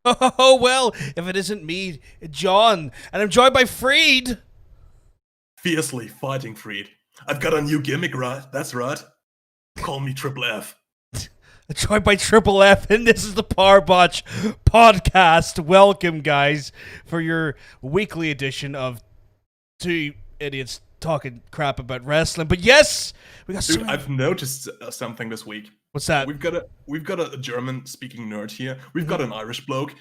Oh, well, if it isn't me, John, and I'm joined by Freed. Fiercely fighting Freed. I've got a new gimmick, right? That's right. Call me Triple F. Joined by Triple F, and this is the Powerbotch Podcast. Welcome, guys, for your weekly edition of two idiots talking crap about wrestling. But yes, we got. Dude, I've noticed something this week. What's that? We've got a German-speaking nerd here. We've got an Irish bloke.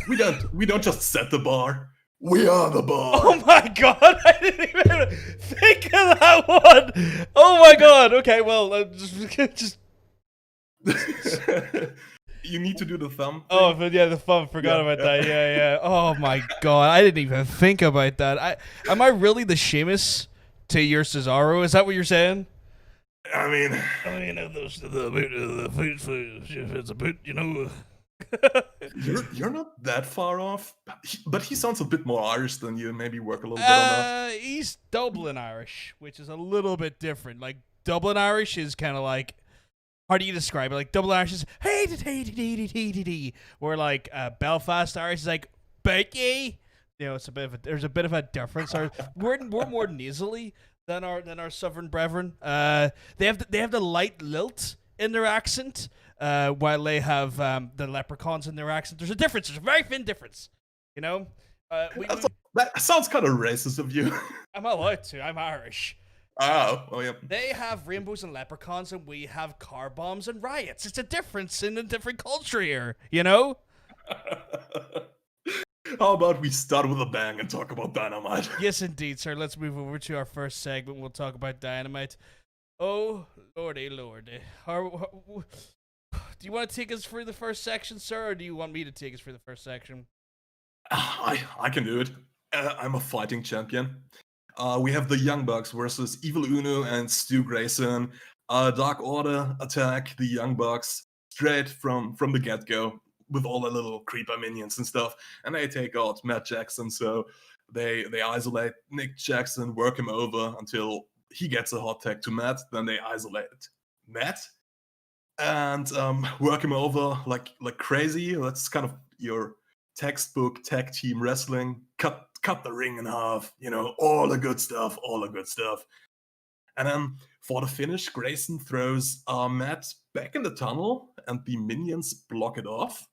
We don't just set the bar. We are the bar. Oh my god, I didn't even think of that one. Oh my god. Okay, well, just. You need to do the thumb. Oh, but yeah, the thumb. Forgot about that. Yeah. Oh my god, I didn't even think about that. Am I really the Sheamus to your Cesaro? Is that what you're saying? I mean, those the if it's a bit, you're not that far off, but he sounds a bit more Irish than you. Maybe work a little bit on that. He's Dublin Irish, which is a little bit different. Like Dublin Irish is kind of like, how do you describe it? Like Dublin Irish is hey, where like Belfast Irish is like Becky. It's there's a bit of a difference. We're more nasally than our southern brethren. They have the light lilt in their accent, while they have the leprechauns in their accent. There's a difference. There's a very thin difference. That sounds kind of racist of you. I'm allowed to. I'm Irish. Oh, yeah. They have rainbows and leprechauns, and we have car bombs and riots. It's a difference in a different culture here, How about we start with a bang and talk about Dynamite? Yes, indeed, sir. Let's move over to our first segment. We'll talk about Dynamite. Oh, lordy. Do you want to take us through the first section, sir, or do you want me to take us through the first section? I can do it. I'm a fighting champion. We have the Young Bucks versus Evil Uno and Stu Grayson. Dark Order attack the Young Bucks straight from the get-go with all the little creeper minions and stuff, and they take out Matt Jackson. So they isolate Nick Jackson, work him over until he gets a hot tag to Matt. Then they isolate Matt and work him over like crazy. That's kind of your textbook tag team wrestling. Cut the ring in half, all the good stuff. And then for the finish, Grayson throws Matt back in the tunnel, and the minions block it off.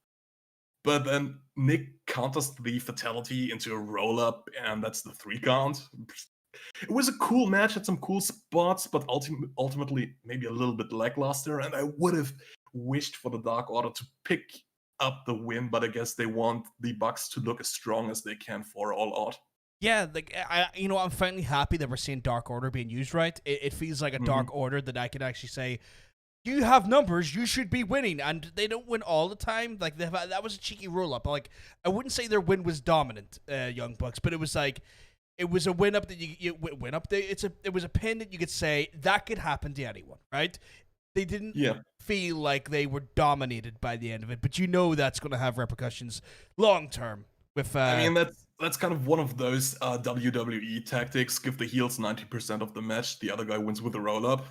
But then Nick counters the fatality into a roll-up, and that's the 3 count. It was a cool match, had some cool spots, but ultimately maybe a little bit lackluster, and I would have wished for the Dark Order to pick up the win, but I guess they want the Bucks to look as strong as they can for All Out. Yeah, like I'm finally happy that we're seeing Dark Order being used right. It feels like a Dark Order that I can actually say, you have numbers, you should be winning, and they don't win all the time. Like that was a cheeky roll up. Like I wouldn't say their win was dominant, Young Bucks, but it was like it was a win up that you win up. It was a pin that you could say that could happen to anyone, right? They didn't feel like they were dominated by the end of it, but that's going to have repercussions long term. I mean, that's kind of one of those WWE tactics. Give the heels 90% of the match, the other guy wins with a roll up.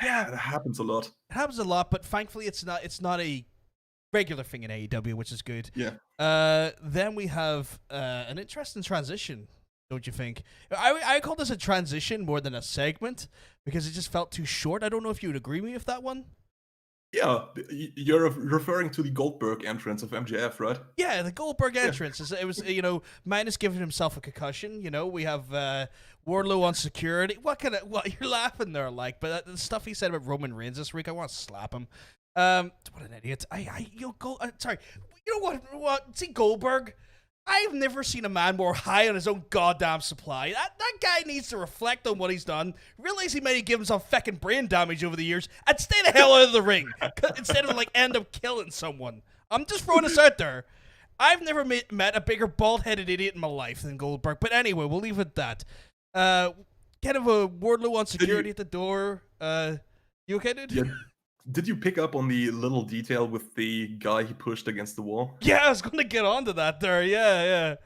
Yeah, it happens a lot. It happens a lot, but thankfully it's not a regular thing in AEW, which is good. Yeah. Then we have an interesting transition. Don't you think? I call this a transition more than a segment because it just felt too short. I don't know if you would agree with me with that one. Yeah, you're referring to the Goldberg entrance of MJF, right? Yeah, the Goldberg entrance. It was, minus giving himself a concussion. We have Wardlow on security. What you're laughing there, like, but the stuff he said about Roman Reigns this week, I want to slap him. What an idiot! Sorry. You know what? See Goldberg. I've never seen a man more high on his own goddamn supply. That guy needs to reflect on what he's done, realize he may have given himself fucking brain damage over the years, and stay the hell out of the ring instead of end up killing someone. I'm just throwing this out there. I've never met a bigger bald-headed idiot in my life than Goldberg. But anyway, we'll leave it at that. Kind of a Wardlow on security at the door. You okay, dude? Yeah. Did you pick up on the little detail with the guy he pushed against the wall? Yeah, I was going to get onto that there. Yeah,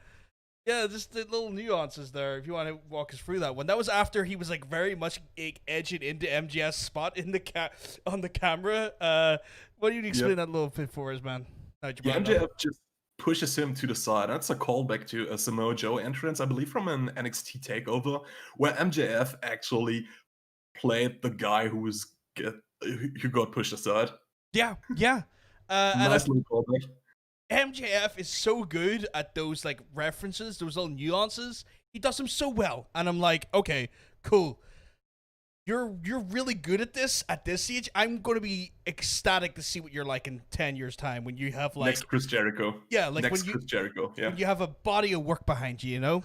just the little nuances there, if you want to walk us through that one. That was after he was very much edging into MJF's spot in on the camera. Why don't you explain that a little bit for us, man? MJF pushes him to the side. That's a callback to a Samoa Joe entrance, I believe, from an NXT takeover, where MJF actually played the guy who got pushed aside. Yeah. Nice little callback. MJF is so good at those like references, those little nuances. He does them so well, and I'm like, okay, cool. You're really good at this stage. I'm going to be ecstatic to see what you're like in 10 years' time when you have like next Chris Jericho. Yeah, like next Chris Jericho. Yeah, when you have a body of work behind you, you know.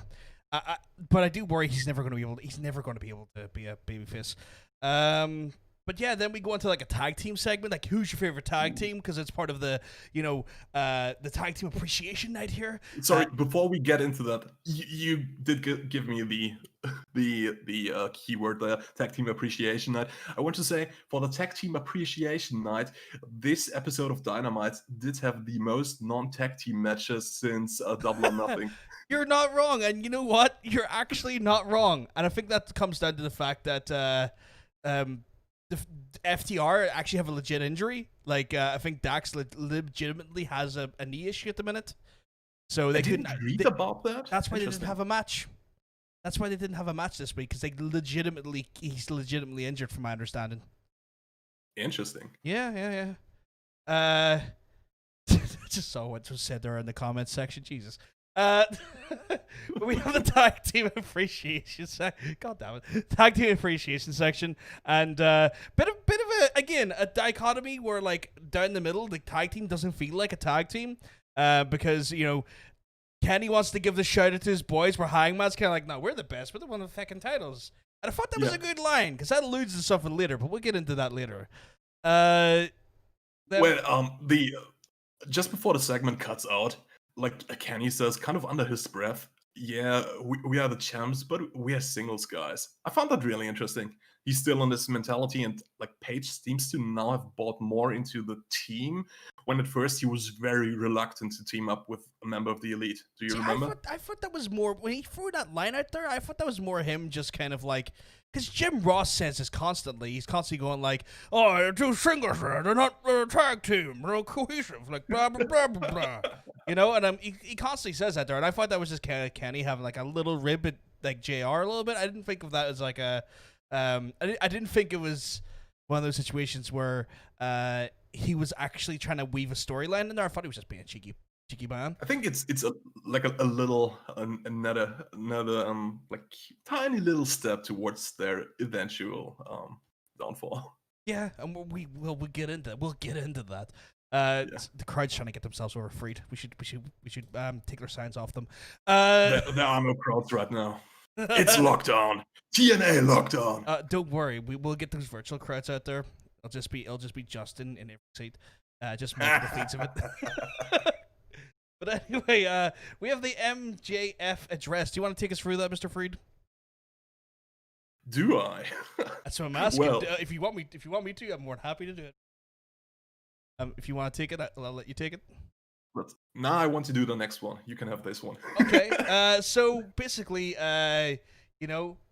But I do worry he's never going to be able. He's never going to be able to be a babyface. But yeah, then we go into like a tag team segment. Like, who's your favorite tag team? Because it's part of the, the tag team appreciation night here. Sorry, before we get into that, you did give me the keyword there, tag team appreciation night. I want to say, for the tag team appreciation night, this episode of Dynamite did have the most non-tag team matches since Double or Nothing. You're not wrong, and you know what? You're actually not wrong, and I think that comes down to the fact that the FTR actually have a legit injury. Like, I think Dax legitimately has a knee issue at the minute. So they couldn't read about that. That's why they didn't have a match. That's why they didn't have a match this week, because he's legitimately injured, from my understanding. Interesting. Yeah. Just saw what was said there in the comments section. Jesus. We have the tag team appreciation section. God damn it, tag team appreciation section, and bit of a dichotomy where, like, down the middle, the tag team doesn't feel like a tag team, because Kenny wants to give the shout out to his boys, where Hangman's kind of like, no, we're the best, we're the one with the fucking titles, and I thought that was a good line, because that alludes to something later, but we'll get into that later. Just before the segment cuts out, like Kenny says, kind of under his breath, yeah, we are the champs, but we are singles guys. I found that really interesting. He's still on this mentality, and like Paige seems to now have bought more into the team, when at first he was very reluctant to team up with a member of the Elite. Do you remember? I thought that was more, when he threw that line out there, I thought that was more him just kind of like, because Jim Ross says this constantly. He's constantly going like, oh, they're two singles, they're not a tag team, they're not cohesive, like blah, blah, blah, blah, blah. And he constantly says that there, and I thought that was just kind of Kenny having like a little rib at like JR a little bit. I didn't think of that as like a, I didn't think it was one of those situations where he was actually trying to weave a storyline in there. I thought he was just being a cheeky man. I think it's a little another like tiny little step towards their eventual downfall. Yeah, and we'll get into that. The crowd's trying to get themselves over freed. We should take their signs off them. There are no crowds right now. It's locked on. TNA locked on. Don't worry, we'll get those virtual crowds out there. It'll just be Justin in every seat, just multiple feeds of it. But anyway, we have the MJF address. Do you want to take us through that, Mr. Freed? Do I? That's what I'm asking. Well, if you want me to, I'm more than happy to do it. If you want to take it, I'll let you take it. Now I want to do the next one. You can have this one. Okay. So basically,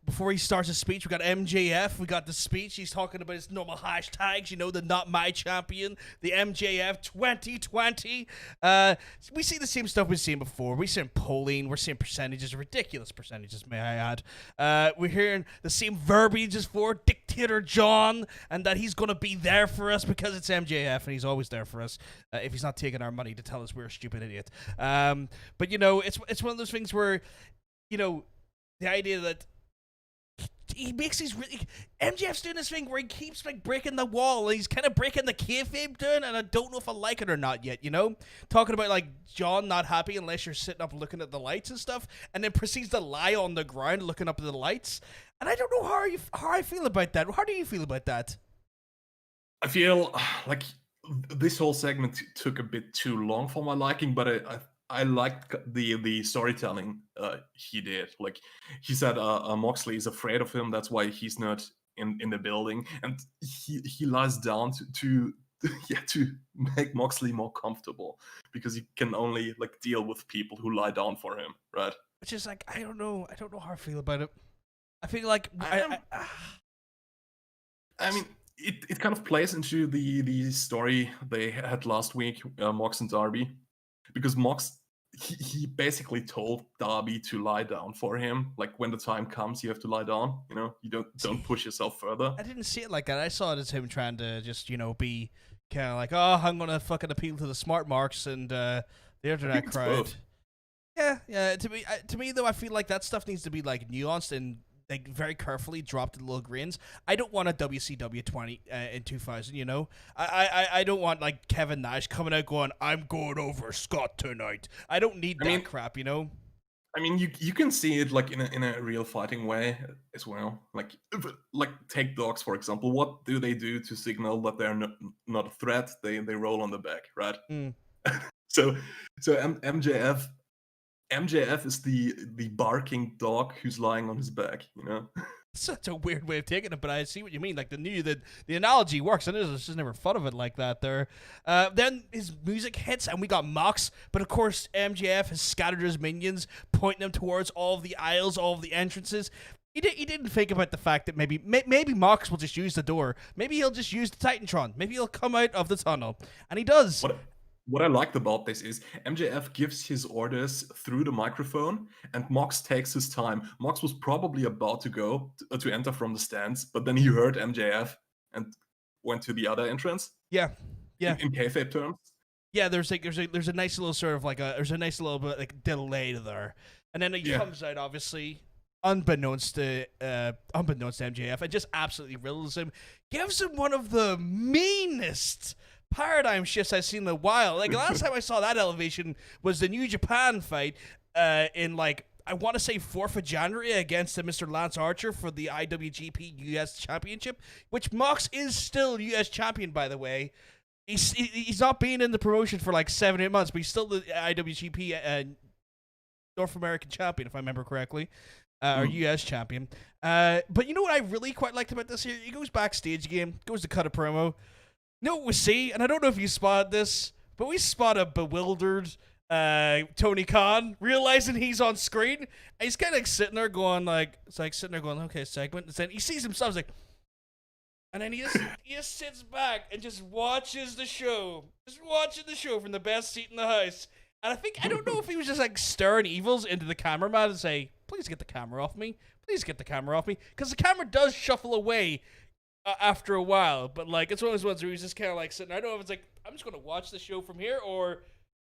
before he starts his speech, we got MJF. We got the speech. He's talking about his normal hashtags. The not my champion, the MJF 2020. We see the same stuff we've seen before. We're seeing polling. We're seeing percentages, ridiculous percentages, may I add. We're hearing the same verbiage for Dictator John, and that he's going to be there for us because it's MJF, and he's always there for us if he's not taking our money to tell us we're a stupid idiot. But it's one of those things where, the idea that he makes these MJF's doing this thing where he keeps like breaking the wall, and he's kind of breaking the kayfabe down, and I don't know if I like it or not yet. Talking about like John not happy unless you're sitting up looking at the lights and stuff, and then proceeds to lie on the ground looking up at the lights. And I don't know how I feel about that. How do you feel about that? I feel like this whole segment took a bit too long for my liking, but I liked the storytelling he did. Like, he said Moxley is afraid of him, that's why he's not in the building, and he lies down to make Moxley more comfortable, because he can only like deal with people who lie down for him, right? Which is like, I don't know how I feel about it. I feel like I mean, it kind of plays into the story they had last week, Mox and Darby. because Mox he basically told Darby to lie down for him. Like when the time comes, you have to lie down. You don't push yourself further. I didn't see it like that. I saw it as him trying to just be kind of like, oh, I'm gonna fucking appeal to the smart marks and the internet crowd. Both. Yeah. To me though, I feel like that stuff needs to be like nuanced and like very carefully dropped in little grains. I don't want a WCW 20 in 2000. I don't want like Kevin Nash coming out going, I'm going over Scott tonight. I don't need that crap. I mean, you can see it like in a real fighting way as well. Like take dogs for example. What do they do to signal that they're not a threat? They roll on the back, right? So MJF is the barking dog who's lying on his back. Such a weird way of taking it, but I see what you mean. Like the analogy works, and it's just never thought of it like that. There, then his music hits, and we got Mox. But of course, MJF has scattered his minions, pointing them towards all of the aisles, all of the entrances. He didn't think about the fact that maybe Mox will just use the door. Maybe he'll just use the Titantron. Maybe he'll come out of the tunnel, and he does. What I liked about this is MJF gives his orders through the microphone, and Mox takes his time. Mox was probably about to go to enter from the stands, but then he heard MJF and went to the other entrance. Yeah. In kayfabe terms. Yeah, there's a nice little sort of like there's a nice little bit like delay there, and then he comes out obviously unbeknownst to MJF and just absolutely riddles him, gives him one of the meanest paradigm shifts I've seen in a while. Like, last time I saw that elevation was the New Japan fight in, like, I want to say 4th of January against Mr. Lance Archer for the IWGP US Championship, which Mox is still US champion, by the way. He's not been in the promotion for like 7-8 months, but he's still the IWGP North American champion, if I remember correctly, or US champion. But you know what I really quite liked about this here? He goes backstage again, goes to cut a promo. You know what we see? And I don't know if you spotted this, but we spot a bewildered Tony Khan realizing he's on screen. And he's kind of like sitting there going okay, segment. And then he sees himself, like, and then he just sits back and just watches the show. Just watching the show from the best seat in the house. And I don't know if he was just like stirring evils into the cameraman and say, please get the camera off me. Please get the camera off me. Because the camera does shuffle away after a while, but like it's one of those ones where he's just kind of like sitting. I don't know if it's like I'm just going to watch the show from here, or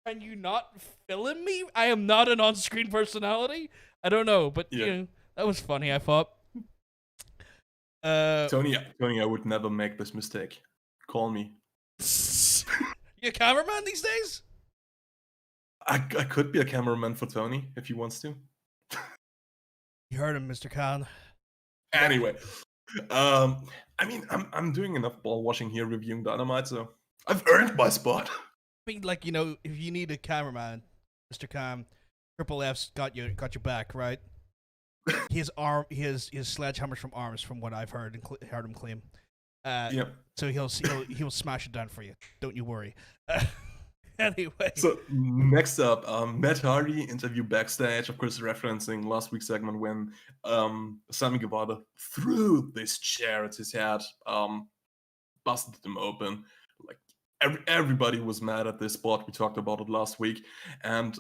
can you not film me? I am not an on-screen personality. I don't know, but that was funny. I thought. Tony, I would never make this mistake. Call me. You a cameraman these days? I could be a cameraman for Tony if he wants to. You heard him, Mr. Khan. Anyway. I mean, I'm doing enough ball washing here reviewing Dynamite, so I've earned my spot. I mean, like, if you need a cameraman, Mr. Khan, Triple F's got your back, right? His sledgehammers from arms, from what I've heard and heard him claim. So he'll smash it down for you. Don't you worry. Anyway. So next up, Matt Hardy interview backstage, of course referencing last week's segment when Sammy Guevara threw this chair at his head, busted him open. Like everybody was mad at this spot. We talked about it last week, and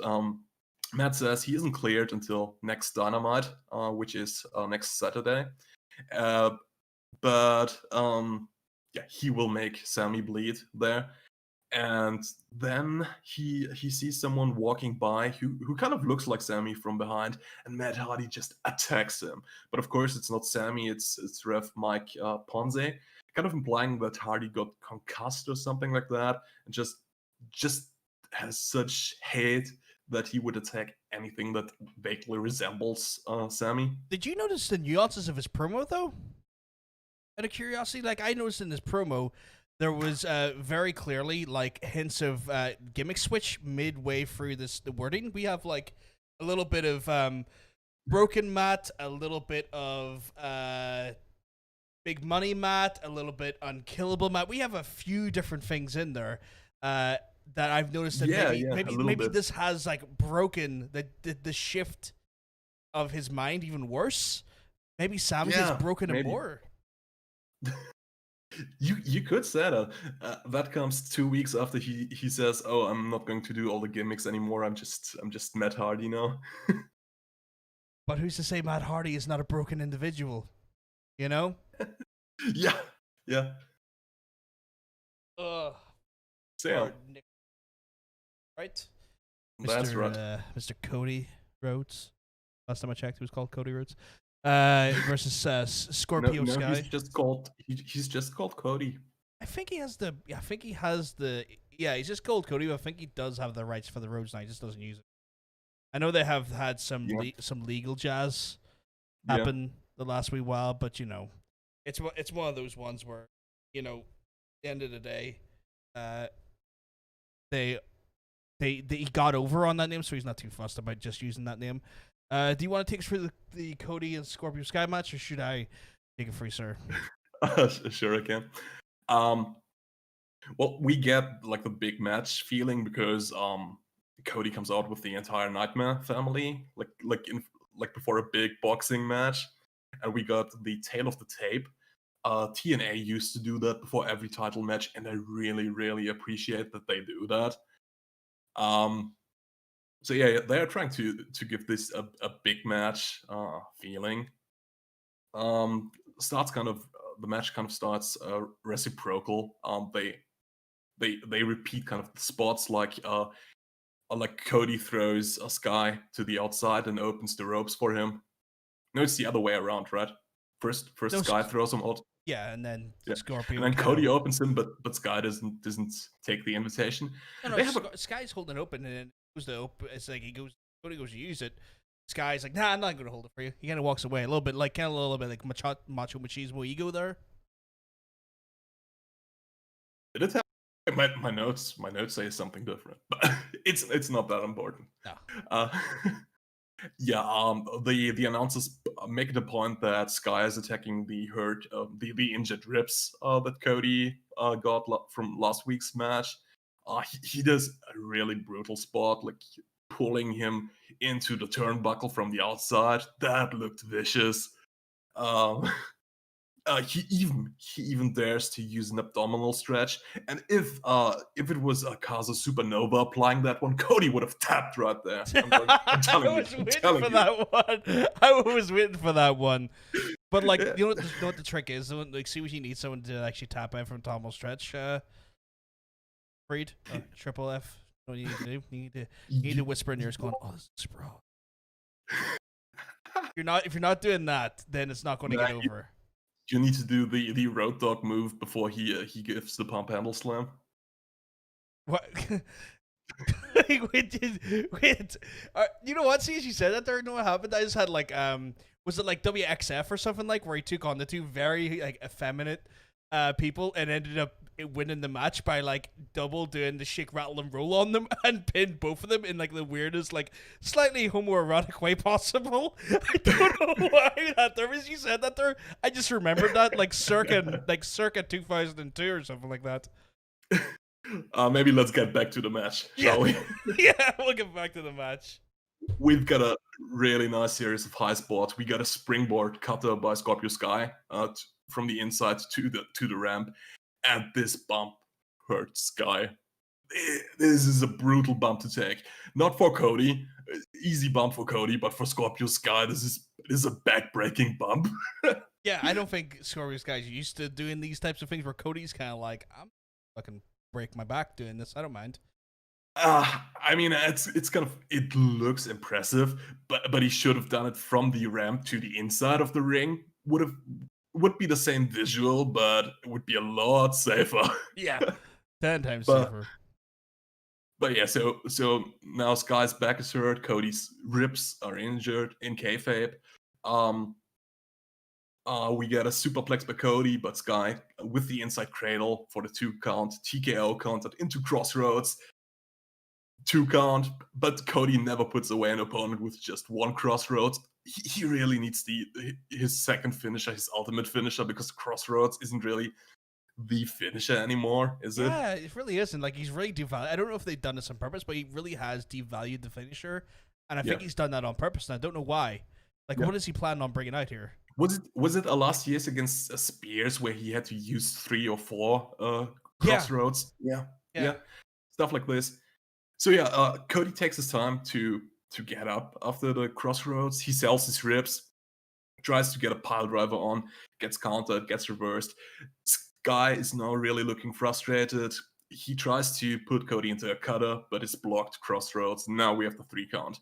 Matt says he isn't cleared until next Dynamite, which is next Saturday. But he will make Sammy bleed there. And then he sees someone walking by who kind of looks like Sammy from behind, and Matt Hardy just attacks him. But of course, it's not Sammy; it's Ref Mike Ponce, kind of implying that Hardy got concussed or something like that, and just has such hate that he would attack anything that vaguely resembles Sammy. Did you notice the nuances of his promo though? Out of curiosity, like I noticed in this promo. There was very clearly like hints of gimmick switch midway through the wording. We have like a little bit of broken Matt, a little bit of big money Matt, a little bit unkillable Matt. We have a few different things in there that I've noticed that maybe this has like broken the shift of his mind even worse. Maybe Sammy has broken him more. You could say that. That comes 2 weeks after he says, "Oh, I'm not going to do all the gimmicks anymore. I'm just Matt Hardy now." But who's to say Matt Hardy is not a broken individual? You know? Yeah, yeah. Ugh. So Nick, right? that's right. Mr. Cody Rhodes. Last time I checked, he was called Cody Rhodes. Versus Scorpio No, Sky. he's just called Cody. I think he has the. I think he has the. Yeah, he's just called Cody. But I think he does have the rights for the Rhodes now. He just doesn't use it. I know they have had some some legal jazz happen the last wee while, but it's one of those ones where at the end of the day, he got over on that name, so he's not too fussed about just using that name. Do you want to take us through the Cody and Scorpio Sky match, or should I take it for you, sir? Sure, I can. Well, we get like the big match feeling because Cody comes out with the entire Nightmare family, like before a big boxing match, and we got the tail of the tape. TNA used to do that before every title match, and I really, really appreciate that they do that. So yeah, they are trying to give this a big match feeling. Starts kind of the match kind of starts reciprocal. They repeat kind of the spots like Cody throws a Sky to the outside and opens the ropes for him. No, it's the other way around, right? First No, Sky throws him out. Yeah, and then Yeah. Scorpio. And then Cody opens him, but Sky doesn't take the invitation. No, Sky's holding open, and then goes to open. It's like Cody goes to use it. Sky's like, nah, I'm not going to hold it for you. He kind of walks away a little bit like macho machismo ego there. Did it happen? My notes say something different, but it's not that important. No. Yeah. The announcers make the point that Sky is attacking the the injured ribs that Cody got from last week's match. He does a really brutal spot, like pulling him into the turnbuckle from the outside. That looked vicious. He even dares to use an abdominal stretch, and if it was a Casa Supernova applying that one, Cody would have tapped right there. I'm telling you. I was waiting for that one. But like, you know what the trick is? Like, see what you need someone to actually tap out from abdominal stretch. Freed, Triple F. What you need to do? You need to whisper in your ears, going, "Oh, this is bro." If you're not doing that, then it's not going to get over. You need to do the Road Dogg move before he gives the pump handle slam. What? wait. You know what? See, as you said that there, you know what happened? I just had like was it like WXF or something like where he took on the two very like effeminate people and ended up winning the match by like double doing the shake, rattle, and roll on them and pinned both of them in like the weirdest, like slightly homoerotic way possible. I don't know why that there was. You said that there. I just remembered that like circa 2002 or something like that. Maybe let's get back to the match, shall we? Yeah, we'll get back to the match. We've got a really nice series of high spots. We got a springboard cutter by Scorpio Sky from the inside to the ramp, and this bump hurts Sky. This is a brutal bump to take. Not for Cody, easy bump for Cody, but for Scorpio Sky, this is a back-breaking bump. Yeah, I don't think Scorpio Sky's used to doing these types of things where Cody's kind of like, I'm fucking break my back doing this. I don't mind. I mean, it's kind of, it looks impressive, but he should have done it from the ramp to the inside of the ring. Would be the same visual, but it would be a lot safer. Yeah, 10 times safer. But yeah, so now Sky's back is hurt. Cody's ribs are injured in kayfabe. We get a superplex by Cody, but Sky with the inside cradle for the 2 count. TKO counted into Crossroads. 2 count, but Cody never puts away an opponent with just 1 Crossroads. He really needs his second finisher, his ultimate finisher, because Crossroads isn't really the finisher anymore, is it? Yeah, it really isn't. Like, he's really devalued. I don't know if they've done this on purpose, but he really has devalued the finisher, and I think he's done that on purpose, and I don't know why. Like, what is he planning on bringing out here? Was it last year's against Spears where he had to use 3 or 4 crossroads? Yeah, stuff like this. So yeah, Cody takes his time to get up after the crossroads. He sells his ribs, tries to get a pile driver on, gets countered, gets reversed. Sky is now really looking frustrated. He tries to put Cody into a cutter, but it's blocked crossroads. Now we have the 3 count.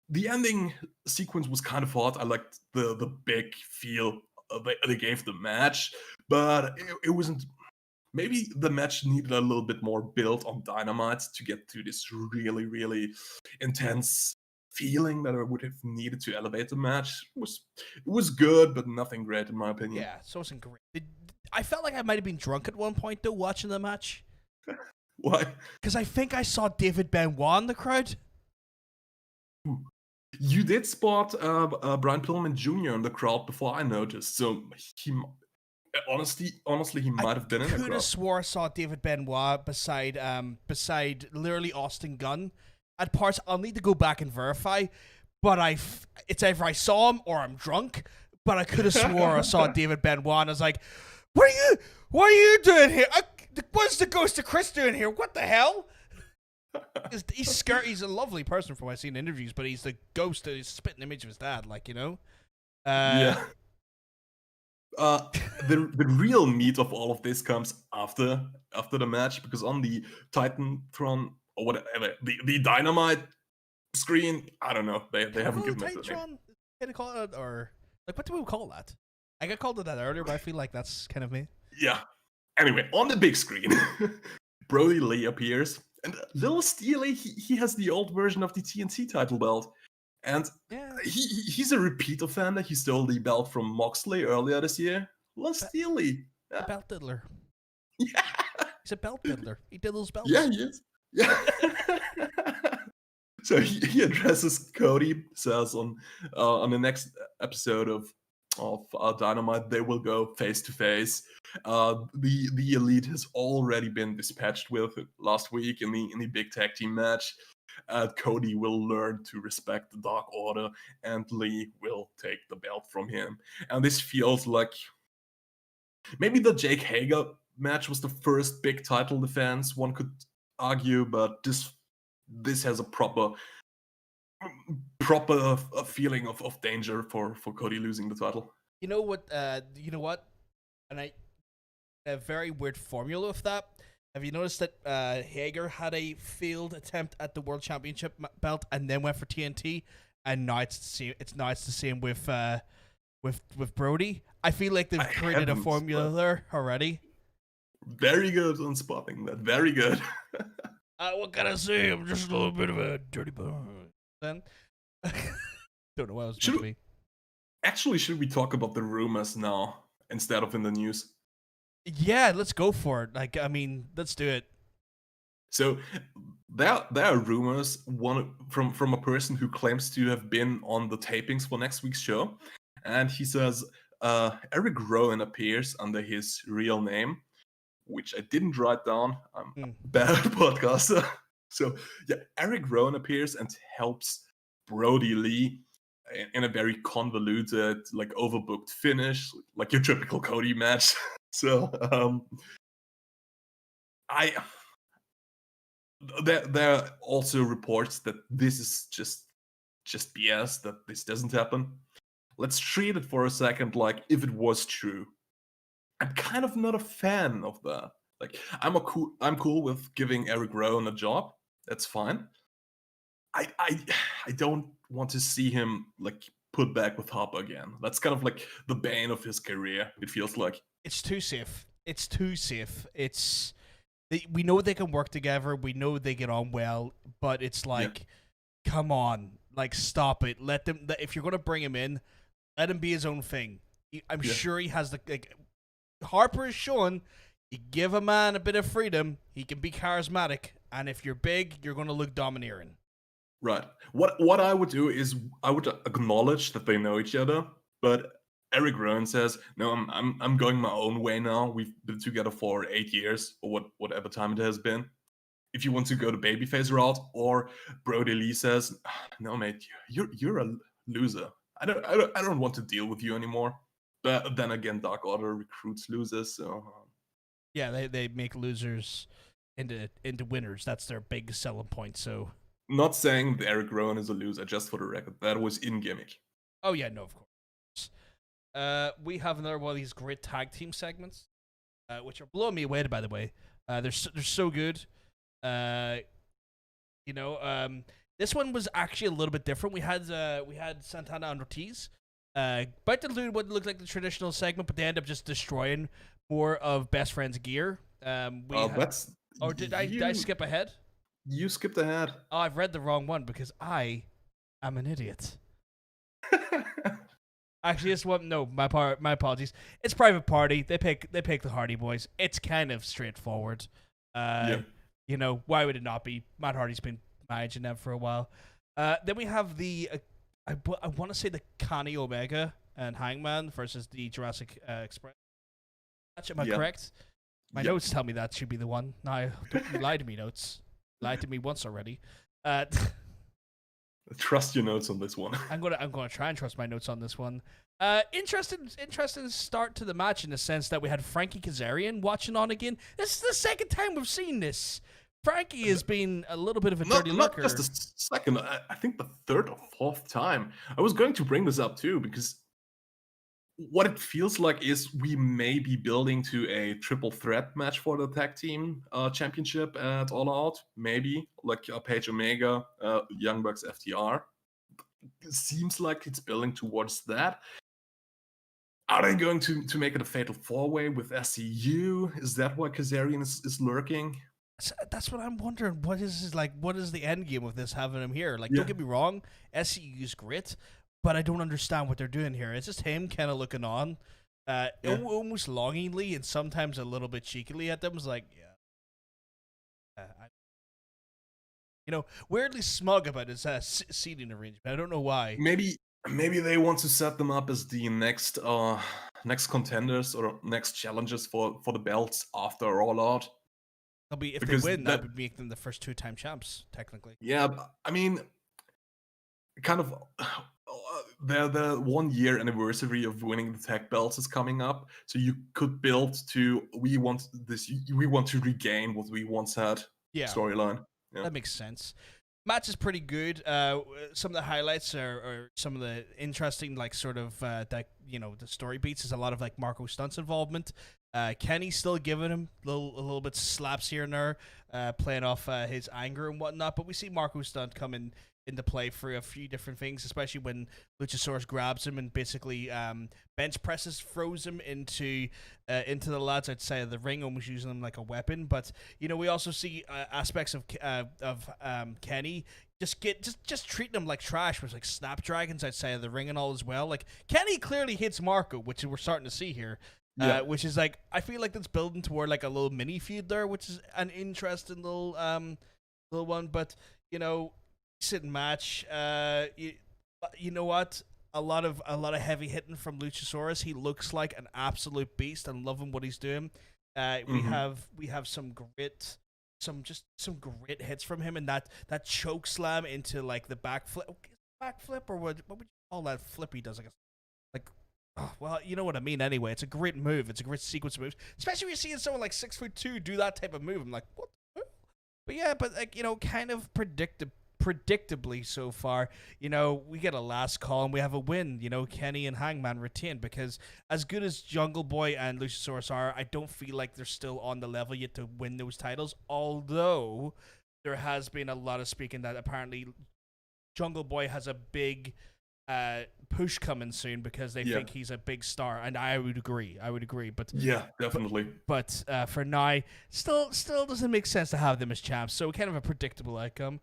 The ending sequence was kind of hot. I liked the big feel they gave the match, but it wasn't. Maybe the match needed a little bit more build on Dynamite to get to this really, really intense feeling that I would have needed to elevate the match. It was good, but nothing great in my opinion. Yeah, so it wasn't great. I felt like I might have been drunk at one point though watching the match. Why? Because I think I saw David Benoit in the crowd. You did spot Brian Pillman Jr. in the crowd before I noticed, so he honestly he might have been in the crowd. I could have swore I saw David Benoit beside literally Austin Gunn at parts. I'll need to go back and verify, but it's either I saw him or I'm drunk. But I could have swore I saw David Benoit, and I was like, "What are you doing here? What's the ghost of Chris doing here? What the hell?" He's scary. He's a lovely person from what I've seen in interviews, but he's the ghost, the spitting image of his dad, like, you know. Yeah. The real meat of all of this comes after the match, because on the Titantron or whatever, the Dynamite screen, I don't know, they haven't given it the name. Can I call it, or like, what do we call that? I got called it that earlier, but I feel like that's kind of me. Yeah. Anyway, on the big screen, Brody Lee appears, and Little Steely, he has the old version of the TNT title belt. And he's a repeat offender. He stole the belt from Moxley earlier this year. Little Steely. A belt diddler. Yeah. He's a belt diddler. He diddles belts. Yeah, he is. Yeah. So he addresses Cody, says on the next episode of Dynamite, they will go face to face. The Elite has already been dispatched with last week in the big tag team match. Cody will learn to respect the Dark Order, and Lee will take the belt from him. And this feels like maybe the Jake Hager match was the first big title defense, one could argue, but this has a proper feeling of danger for Cody losing the title. You know what? And a very weird formula of that. Have you noticed that Hager had a failed attempt at the World Championship belt and then went for TNT, and now it's the same with Brody? I feel like they've created a formula there already. Very good on spotting that. Very good. What can I say? I'm just a little bit of a dirty boy. Then don't know what I was going to be. Actually, should we talk about the rumors now instead of in the news? Yeah, let's go for it. Like, I mean, let's do it. So there are rumors, one from a person who claims to have been on the tapings for next week's show, and he says Eric Rowan appears under his real name, which I didn't write down. I'm a bad podcaster. So yeah, Eric Rowan appears and helps Brody Lee in a very convoluted, like overbooked finish, like your typical Cody match. So there are also reports that this is just BS, that this doesn't happen. Let's treat it for a second like if it was true. I'm kind of not a fan of that. Like, I'm cool with giving Eric Rowan a job. That's fine. I don't want to see him like put back with Harper again. That's kind of like the bane of his career. It feels like it's too safe. We know they can work together. We know they get on well, but it's like, come on, like, stop it. Let them. If you're gonna bring him in, let him be his own thing. I'm sure he has Harper is showing. You give a man a bit of freedom, he can be charismatic, and if you're big, you're gonna look domineering. Right. What I would do is I would acknowledge that they know each other, but Eric Rowan says, "No, I'm going my own way now. We've been together for 8 years or whatever time it has been. if you want to go the babyface route, or Brody Lee says, "No, mate, you're a loser. I don't want to deal with you anymore." But then again, Dark Order recruits losers, so Yeah, they make losers into winners. That's their big selling point. So, not saying that Eric Rowan is a loser, just for the record. That was in gimmick. oh yeah, no, of course. We have another one of these great tag team segments, which are blowing me away. By the way, they're so good. This one was actually a little bit different. We had Santana and Ortiz, about to do what looked like the traditional segment, but they end up just destroying more of Best Friend's gear. Did I skip ahead? You skipped ahead. Oh, I've read the wrong one because I am an idiot. Actually, this one, no, my apologies. It's Private Party. They pick the Hardy Boys. It's kind of straightforward. Yeah. Why would it not be? Matt Hardy's been managing them for a while. Then we have the, I want to say the Kenny Omega and Hangman versus the Jurassic Express. Am I correct? My notes tell me that should be the one. No, don't you lie to me, notes. Lied to me once already. Trust your notes on this one. I'm gonna try and trust my notes on this one. Interesting start to the match in the sense that we had Frankie Kazarian watching on again. This is the second time we've seen this. Frankie has been a little bit of a dirty looker. Not just the second, I think the third or fourth time. I was going to bring this up too, because what it feels like is we may be building to a triple threat match for the tag team championship at All Out. Maybe like Page Omega, Young Bucks, FTR. It seems like it's building towards that. Are they going to make it a fatal four-way with SCU? Is that why Kazarian is lurking? That's what I'm wondering. What is the end game of this having him here? Like, don't get me wrong, SCU's great, but I don't understand what they're doing here. It's just him kind of looking on, almost longingly and sometimes a little bit cheekily at them. It's like, weirdly smug about his seating arrangement. I don't know why. Maybe they want to set them up as the next contenders or next challenges for the belts after All Out. If they win, that would make them the first two-time champs, technically. Yeah, I mean, kind of, the 1 year anniversary of winning the tag belts is coming up, so you could build to we want to regain what we once had. Yeah. Storyline. Yeah. That makes sense. Match is pretty good. Some of the highlights are some of the interesting, like, sort of the story beats is a lot of like Marco Stunt's involvement. Kenny's still giving him a little bit slaps here and there, playing off his anger and whatnot. But we see Marco Stunt come into play for a few different things, especially when Luchasaurus grabs him and basically bench presses, throws him into the lads outside of the ring, almost using them like a weapon. But we also see aspects of Kenny just treating him like trash, with like snapdragons outside of the ring and all as well. Like, Kenny clearly hates Marco, which we're starting to see here. Which is like, I feel like that's building toward like a little mini feud there, which is an interesting little one. But decent match. You know what? A lot of heavy hitting from Luchasaurus. He looks like an absolute beast. I'm loving what he's doing. We have some great hits from him, and that choke slam into like the backflip, or what would you call that flip he does? Like, oh, well, you know what I mean. Anyway, it's a great move. It's a great sequence of moves, especially when you're seeing someone like 6'2" do that type of move. I'm like, what? But yeah, like, kind of predictably so far, we get a last call and we have a win. Kenny and Hangman retain, because as good as Jungle Boy and Luchasaurus are, I don't feel like they're still on the level yet to win those titles. Although there has been a lot of speaking that apparently Jungle Boy has a big push coming soon, because they think he's a big star, and I would agree. But yeah, definitely. But for now, still doesn't make sense to have them as champs. So kind of a predictable outcome.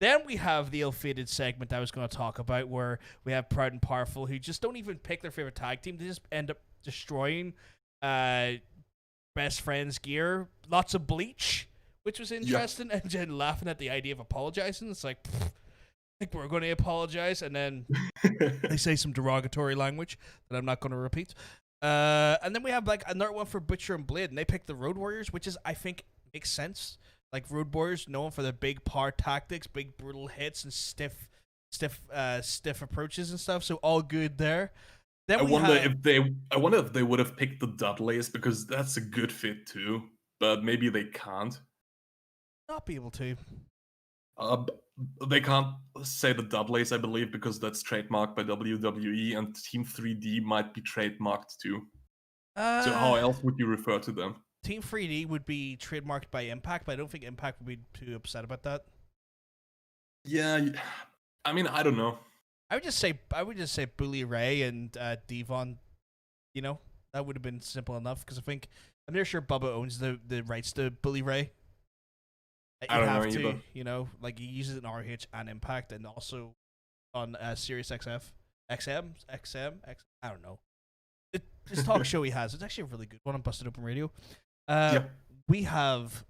Then we have the ill-fated segment I was going to talk about, where we have Proud and Powerful, who just don't even pick their favorite tag team. They just end up destroying Best Friend's gear. Lots of bleach, which was interesting, and then laughing at the idea of apologizing. It's like, I think we're going to apologize, and then they say some derogatory language that I'm not going to repeat. And then we have like another one for Butcher and Blade, and they pick the Road Warriors, which is, I think, makes sense. like Road Warriors, known for their big power tactics, big brutal hits, and stiff approaches and stuff. So all good there. Then I wonder if they would have picked the Dudleys, because that's a good fit too. But maybe they can't. not be able to. They can't say the Dudleys, I believe, because that's trademarked by WWE, and Team 3D might be trademarked too. So how else would you refer to them? Team 3D would be trademarked by Impact, but I don't think Impact would be too upset about that. Yeah, I mean, I don't know. I would just say Bully Ray and Devon. You know, that would have been simple enough because I'm near sure Bubba owns the rights to Bully Ray. I don't know either. You know, like he uses it in RH and Impact, and also on Sirius XM. I don't know. This talk show he has. It's actually a really good one on Busted Open Radio. We have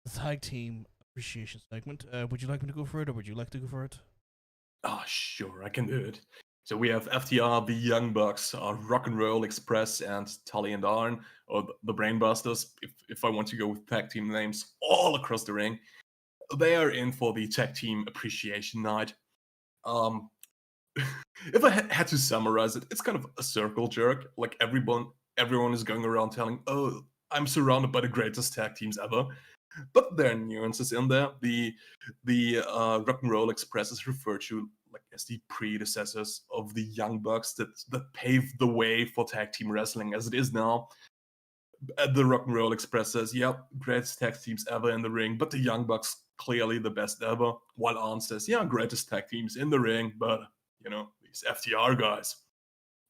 the tag team appreciation segment. Would you like me to go for it, or would you like to go for it? Oh, sure, I can do it. So we have FTR, the Young Bucks, Rock and Roll Express, and Tully and Arn, or the Brainbusters, if I want to go with tag team names all across the ring. They are in for the tag team appreciation night. If I had to summarize it, it's kind of a circle jerk. Like everyone is going around telling, "Oh, I'm surrounded by the greatest tag teams ever." But there are nuances in there. The Rock and Roll Express is referred to like as the predecessors of the Young Bucks that paved the way for tag team wrestling as it is now. The Rock and Roll Express says, "Yep, greatest tag teams ever in the ring, but the Young Bucks clearly the best ever." While Arn says, "Yeah, greatest tag teams in the ring, but these FTR guys,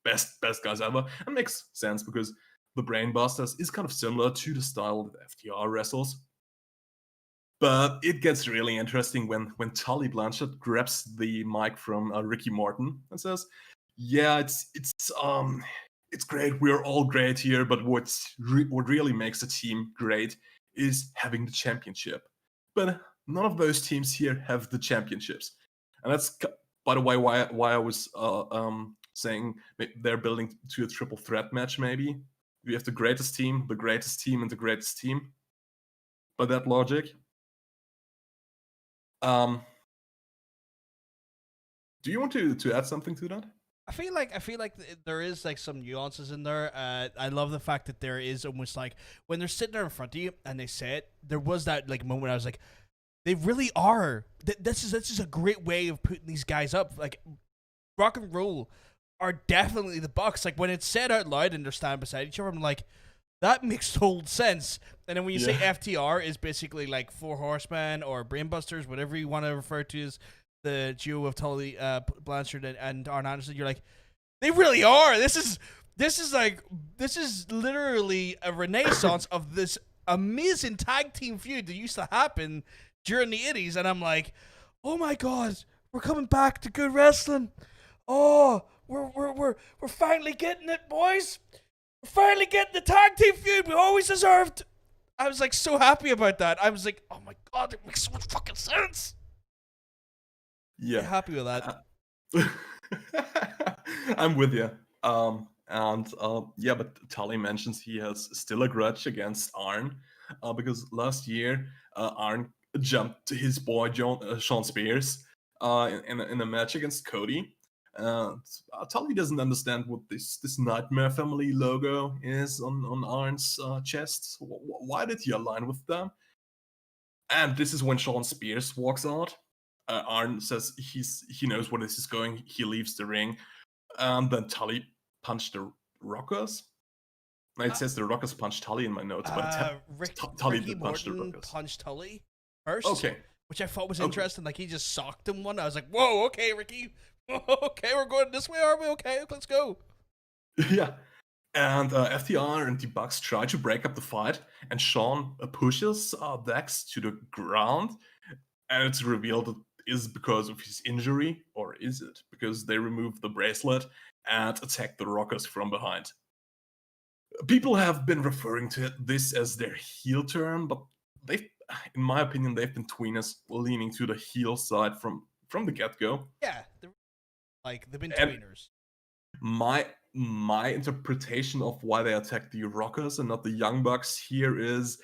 best guys ever." And makes sense because the Brainbusters is kind of similar to the style that FTR wrestles. But it gets really interesting when Tully Blanchard grabs the mic from Ricky Morton and says, "Yeah, it's great. We're all great here, but what really makes a team great is having the championship. But none of those teams here have the championships." And that's, by the way, why I was saying they're building to a triple threat match. Maybe we have the greatest team, and the greatest team. By that logic. Do you want to add something to that? I feel like there is like some nuances in there. I love the fact that there is almost like when they're sitting there in front of you and they say it. There was that like moment I was like, they really are. This is a great way of putting these guys up. Like Rock and Roll are definitely the Bucks. Like when it's said out loud and they're standing beside each other, I'm like, that makes total sense. And then when you say FTR is basically like Four Horsemen or Brainbusters, whatever you want to refer to as the duo of Tully Blanchard and Arn Anderson, you're like, they really are. This is literally a renaissance of this amazing tag team feud that used to happen during the 80s. And I'm like, oh my God, we're coming back to good wrestling. Oh, we're finally getting it, boys. We're finally getting the tag team feud we always deserved. I was like so happy about that. I was like, oh my God, it makes so much fucking sense. Yeah. I'm happy with that. I'm with you. But Tully mentions he has still a grudge against Arn because last year Arn jumped to his boy Sean Spears in a match against Cody. Tully doesn't understand what this Nightmare Family logo is on Arn's chest. Why did he align with them? And this is when Sean Spears walks out. Arn says he knows where this is going. He leaves the ring. Then Tully punched the Rockers. It says the Rockers punched Tully in my notes, but Tully did punch the Rockers. Punched Tully first. Okay. Which I thought was interesting. Like he just socked him one. I was like, whoa, okay, Ricky. Okay, we're going this way, are we? Okay, let's go. Yeah. And FTR and the Bucks try to break up the fight, and Sean pushes Dax to the ground, and it's revealed that it is because of his injury, or is it because they removed the bracelet and attacked the Rockers from behind? People have been referring to this as their heel turn, but in my opinion, they've been tweeners leaning to the heel side from the get-go. Yeah, they've been tweeners. My interpretation of why they attacked the Rockers and not the Young Bucks here is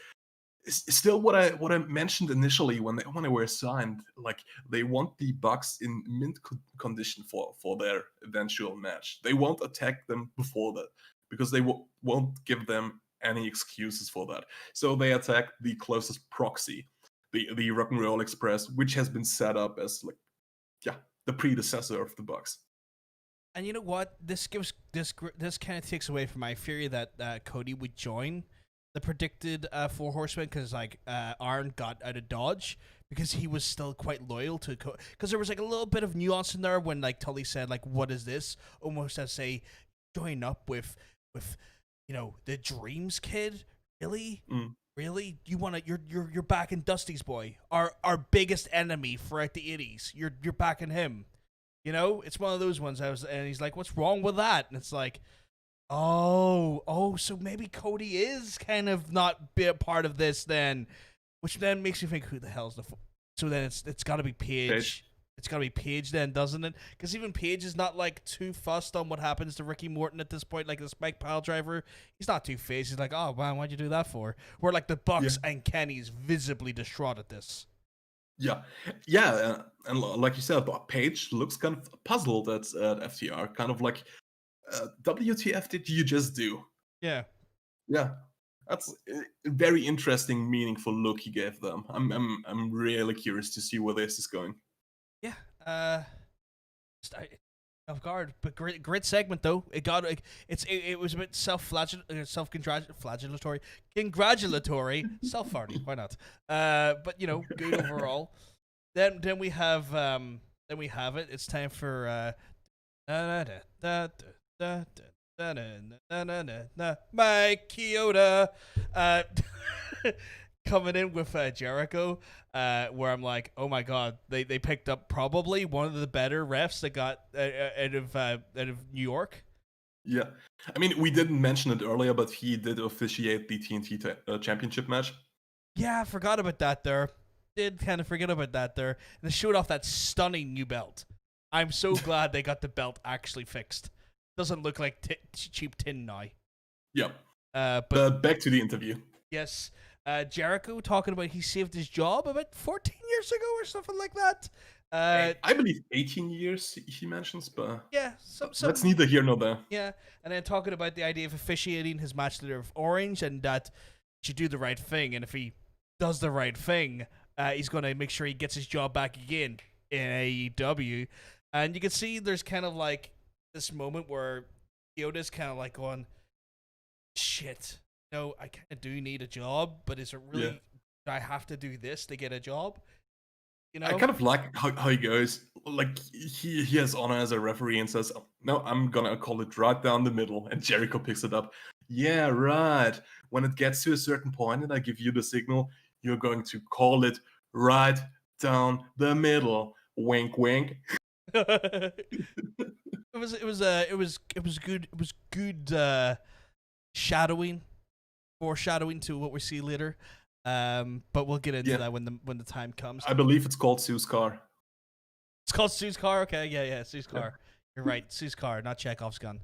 still what I mentioned initially when they were signed, like they want the Bucks in mint condition for their eventual match. They won't attack them before that because they won't give them any excuses for that. So they attack the closest proxy, the Rock and Roll Express, which has been set up as like the predecessor of the Bucks. And you know what? This kind of takes away from my theory that Cody would join the predicted Four Horsemen because like Arn got out of Dodge because he was still quite loyal to because there was like a little bit of nuance in there when like Tully said like what is this, almost as say join up with the Dreams kid, really you want to you're backing Dusty's boy, our biggest enemy throughout the 80s. You're backing him, it's one of those ones. And he's like, what's wrong with that? And it's like, Oh, so maybe Cody is kind of not be a part of this then, which then makes you think, who the hell's so then it's got to be Paige. It's got to be Paige then, doesn't it? Because even Paige is not like too fussed on what happens to Ricky Morton at this point, like the Spike Pile driver. He's not too phased. He's like, oh man, why'd you do that for? Where like the Bucks and Kenny's visibly distraught at this. Yeah, and like you said, Paige looks kind of puzzled at FTR, kind of like, WTF did you just do? Yeah, that's a very interesting, meaningful look he gave them. I'm really curious to see where this is going. Yeah, off guard, but great segment though. It was a bit self-congratulatory, self-farting. Why not? But good overall. Then we have it. It's time for Mike Chioda coming in with Jericho, where I'm like, oh my god, they picked up probably one of the better refs that got out of New York. Yeah, I mean, we didn't mention it earlier, but he did officiate the TNT championship match. Yeah, I forgot about that there. Did kind of forget about that there. And they showed off that stunning new belt. I'm so glad they got the belt actually fixed. Doesn't look like cheap tin now. Yep. But back to the interview. Yes. Jericho talking about he saved his job about 14 years ago or something like that. I believe 18 years he mentions, but yeah, that's neither here nor there. Yeah, and then talking about the idea of officiating his match leader of Orange and that he should do the right thing, and if he does the right thing, he's going to make sure he gets his job back again in AEW. And you can see there's kind of like this moment where Yoda's kind of like going, shit, I kind of do need a job, but is it really, do I have to do this to get a job? I kind of like how he goes, like he has honor as a referee and says, no, I'm going to call it right down the middle. And Jericho picks it up. Yeah, right. When it gets to a certain point and I give you the signal, you're going to call it right down the middle. Wink, wink. It was good foreshadowing to what we see later. But we'll get into that when the time comes. I believe it's called Sue's car. It's called Sue's car. Okay, yeah, Sue's car. You're right, Sue's car, not Chekhov's gun.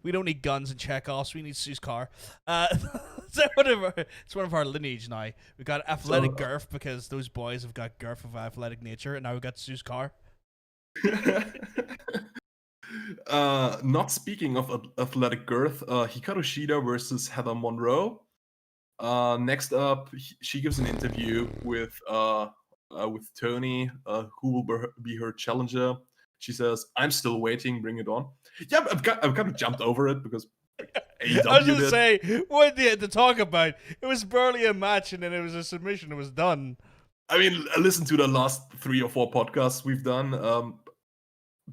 We don't need guns and Chekhovs. We need Sue's car. It's one of our lineage now. We got athletic girth because those boys have got girth of athletic nature, and now we got Sue's car. Not speaking of athletic girth, Hikaru Shida versus Heather Monroe. Next up, she gives an interview with Tony, who will be her challenger. She says, "I'm still waiting. Bring it on." Yeah, I've kind of jumped over it because AEW I was going to say, what did you have to talk about? It was barely a match, and then it was a submission. It was done. I mean, listen to the last 3 or 4 podcasts we've done.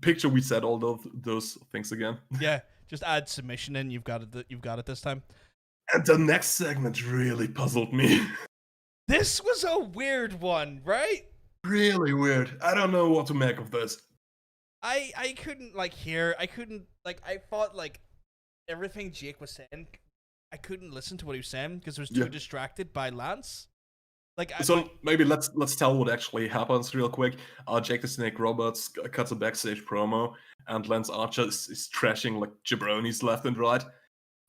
Picture we said all those things again. Yeah, just add submission in. You've got it this time. And the next segment really puzzled me. This was a weird one, right? Really weird. I don't know what to make of this. I couldn't hear. I couldn't I thought everything Jake was saying. I couldn't listen to what he was saying because I was too distracted by Lance. Maybe let's tell what actually happens real quick. Jake the Snake Roberts cuts a backstage promo, and Lance Archer is trashing like jabronis left and right.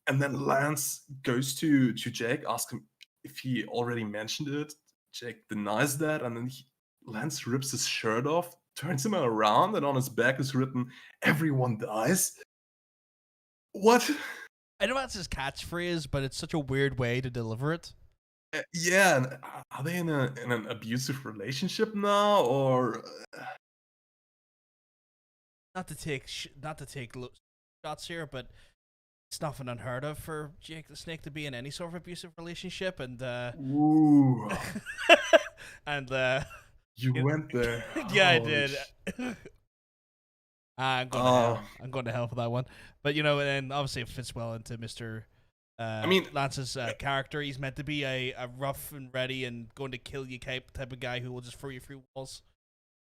And then Lance goes to Jake, asks him if he already mentioned it. Jake denies that, and then Lance rips his shirt off, turns him around, and on his back is written, "Everyone dies." What? I know that's his catchphrase, but it's such a weird way to deliver it. Yeah, and are they in an abusive relationship now, or Not to take shots here, but it's nothing unheard of for Jake the Snake to be in any sort of abusive relationship, and ooh, and you went there? yeah, I Holy did. I'm going to hell. I'm going to hell for that one. But and obviously it fits well into Mr. Lance's character. He's meant to be a rough and ready and going to kill you type of guy who will just throw you through walls.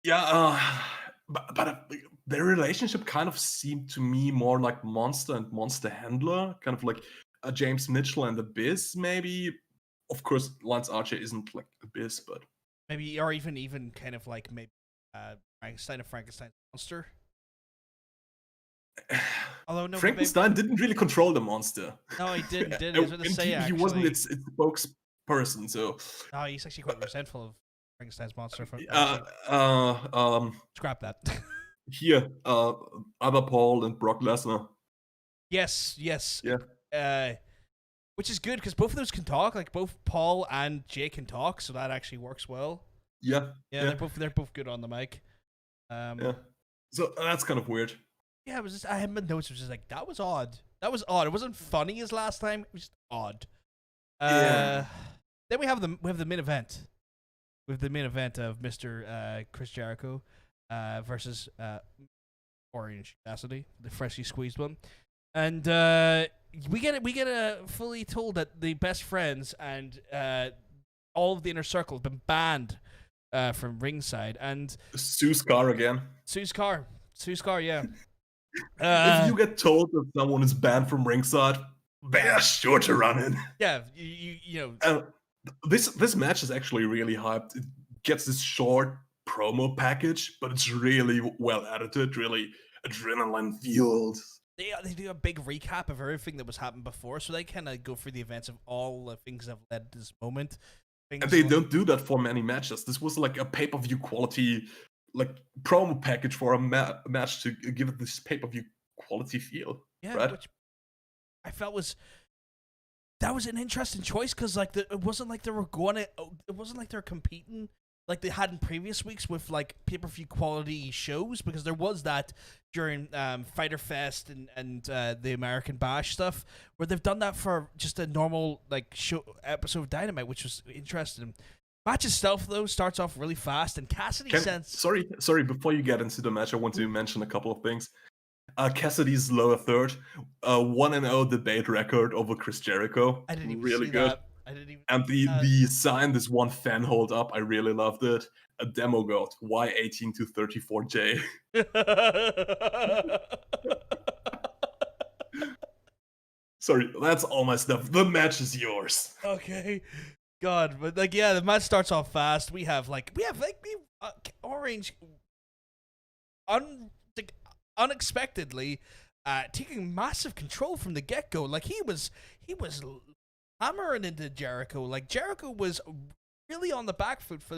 Yeah, but their relationship kind of seemed to me more like Monster and Monster Handler, kind of like a James Mitchell and Abyss, maybe. Of course, Lance Archer isn't like Abyss, but maybe, or even kind of like maybe Frankenstein's monster. Although no, Frankenstein didn't really control the monster. No, he didn't. I was going to say he wasn't its spokesperson, so. No, he's actually quite resentful of Frankenstein's monster. Scrap that. Here, other Paul and Brock Lesnar. Yes. Yeah. Which is good because both of those can talk. Like both Paul and Jake can talk, so that actually works well. Yeah. They're both good on the mic. Yeah. So that's kind of weird. Yeah, it was just I had my notes. It was just like that was odd. It wasn't funny as last time. It was just odd. Yeah. Then we have the main event. With the main event of Mr. Chris Jericho versus Orange Cassidy, the freshly squeezed one, and we get fully told that the best friends and all of the inner circle have been banned from ringside, and Sue's car again. Sue's car, yeah. If you get told that someone is banned from ringside, they are sure to run in. Yeah, you know. This match is actually really hyped. It gets this short promo package, but it's really well edited, really adrenaline fueled. They do a big recap of everything that was happened before, so they kind of go through the events of all the things that have led to this moment. And they don't do that for many matches. This was like a pay-per-view quality, like promo package for a match to give it this pay-per-view quality feel. Yeah, right? Which I felt was an interesting choice because like it wasn't like they were competing like they had in previous weeks with like pay-per-view quality shows, because there was that during Fyter Fest and the American Bash stuff where they've done that for just a normal like show episode of Dynamite, which was interesting. Match itself though starts off really fast, and Cassidy Sorry, before you get into the match, I want to mention a couple of things. Cassidy's lower third, 1-0 debate record over Chris Jericho. I didn't even really see good. That. I didn't even. And the sign this one fan hold up, I really loved it. A demo god, Y18 to 34J. Sorry, that's all my stuff. The match is yours. Okay, God, but like yeah, the match starts off fast. We have Orange, unexpectedly, taking massive control from the get go. Like he was hammering into Jericho. Like Jericho was really on the back foot for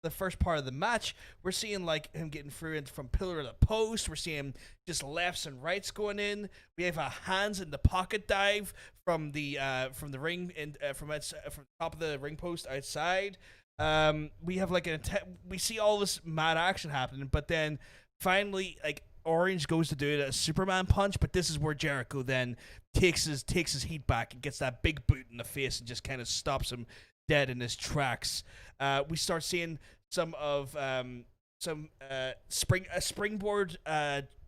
the first part of the match. We're seeing like him getting through from pillar to post. We're seeing just lefts and rights going in. We have a hands in the pocket dive from the ring and from the top of the ring post outside. We have like we see all this mad action happening, but then finally like Orange goes to do it a Superman punch, but this is where Jericho then takes his heat back and gets that big boot in the face and just kind of stops him dead in his tracks. We start seeing some springboard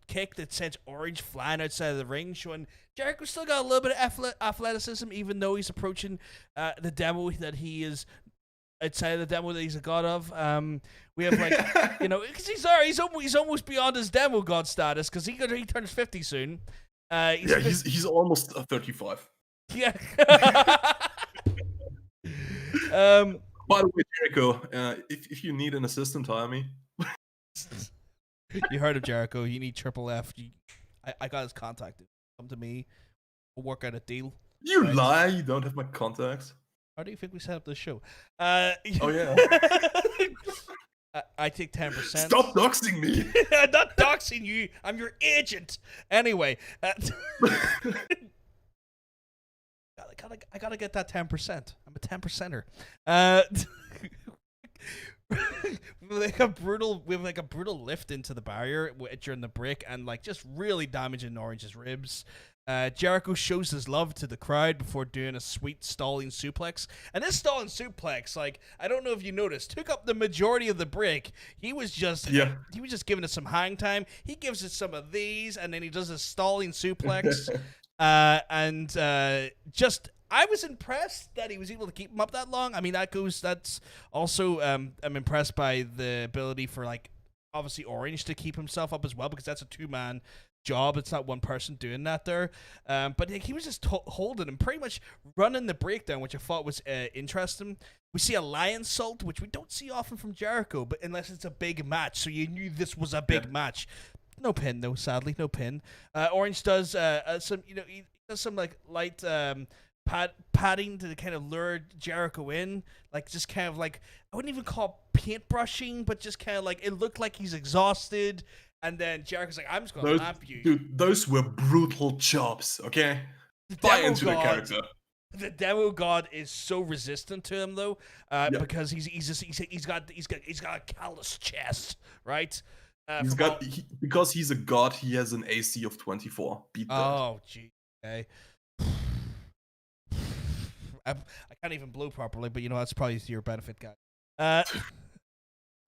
kick that sends Orange flying outside of the ring, showing Jericho's still got a little bit of athleticism, even though he's approaching the demo that he is outside of the demo that he's a god of. We have like because he's almost beyond his demo god status, because he turns 50 soon. He's almost 35. Yeah. By the way, Jericho, if you need an assistant, hire me. You heard of Jericho? You need Triple F. I got his contact. Come to me. We'll work out a deal. You lie. You don't have my contacts. How do you think we set up this show? Oh yeah. I take 10%. Stop doxing me. I'm not doxing you. I'm your agent. Anyway, I gotta get that 10%. I'm a 10%er. We have like a brutal lift into the barrier during the break, and like just really damaging Orange's ribs. Jericho shows his love to the crowd before doing a sweet stalling suplex. And this stalling suplex, like, I don't know if you noticed, took up the majority of the break. He was just giving it some hang time. He gives it some of these, and then he does a stalling suplex. I was impressed that he was able to keep him up that long. I mean, that's also, I'm impressed by the ability for, like, obviously Orange to keep himself up as well, because that's a two-man job. It's not one person doing that there. But he was just holding and pretty much running the breakdown, which I thought was interesting. We see a lion salt, which we don't see often from Jericho, but unless it's a big match, so you knew this was a big match. No pin, though, sadly, no pin. Orange does some, he does some like light padding to kind of lure Jericho in, like just kind of like, I wouldn't even call it paintbrushing, but just kind of like it looked like he's exhausted. And then Jericho's like, I'm just going to lamp you. Dude, those were brutal chops, okay? Buy into the character. The Demo God is so resistant to him, though, because he's got a callous chest, right? Because he's a god, he has an AC of 24. Beat that. Oh, gee. Okay. I can't even blow properly, but that's probably to your benefit, guy.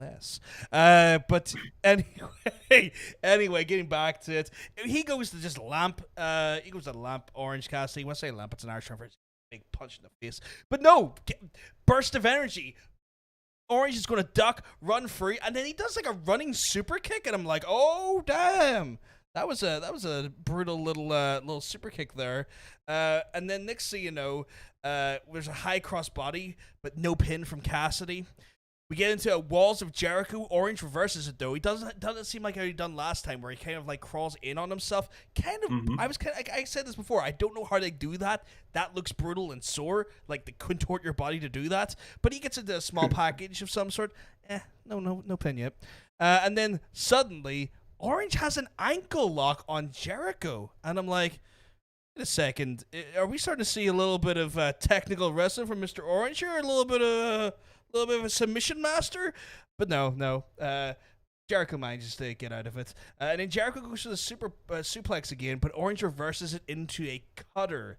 Yes. But anyway, getting back to it, he goes to just lamp. He goes to lamp Orange Cassidy. When I say lamp, it's an Irish term for a big punch in the face. But no, burst of energy. Orange is going to duck, run free, and then he does like a running super kick, and I'm like, oh damn. That was a brutal little super kick there. And then next thing you know, there's a high cross body, but no pin from Cassidy. We get into Walls of Jericho. Orange reverses it though. He doesn't seem like how he done last time, where he kind of like crawls in on himself. I said this before. I don't know how they do that. That looks brutal and sore. Like they contort your body to do that. But he gets into a small package of some sort. No pin yet. And then suddenly, Orange has an ankle lock on Jericho, and I'm like, wait a second. Are we starting to see a little bit of technical wrestling from Mr. Orange here? A little bit of a submission master, but no. Jericho manages to get out of it, and then Jericho goes for the super suplex again, but Orange reverses it into a cutter,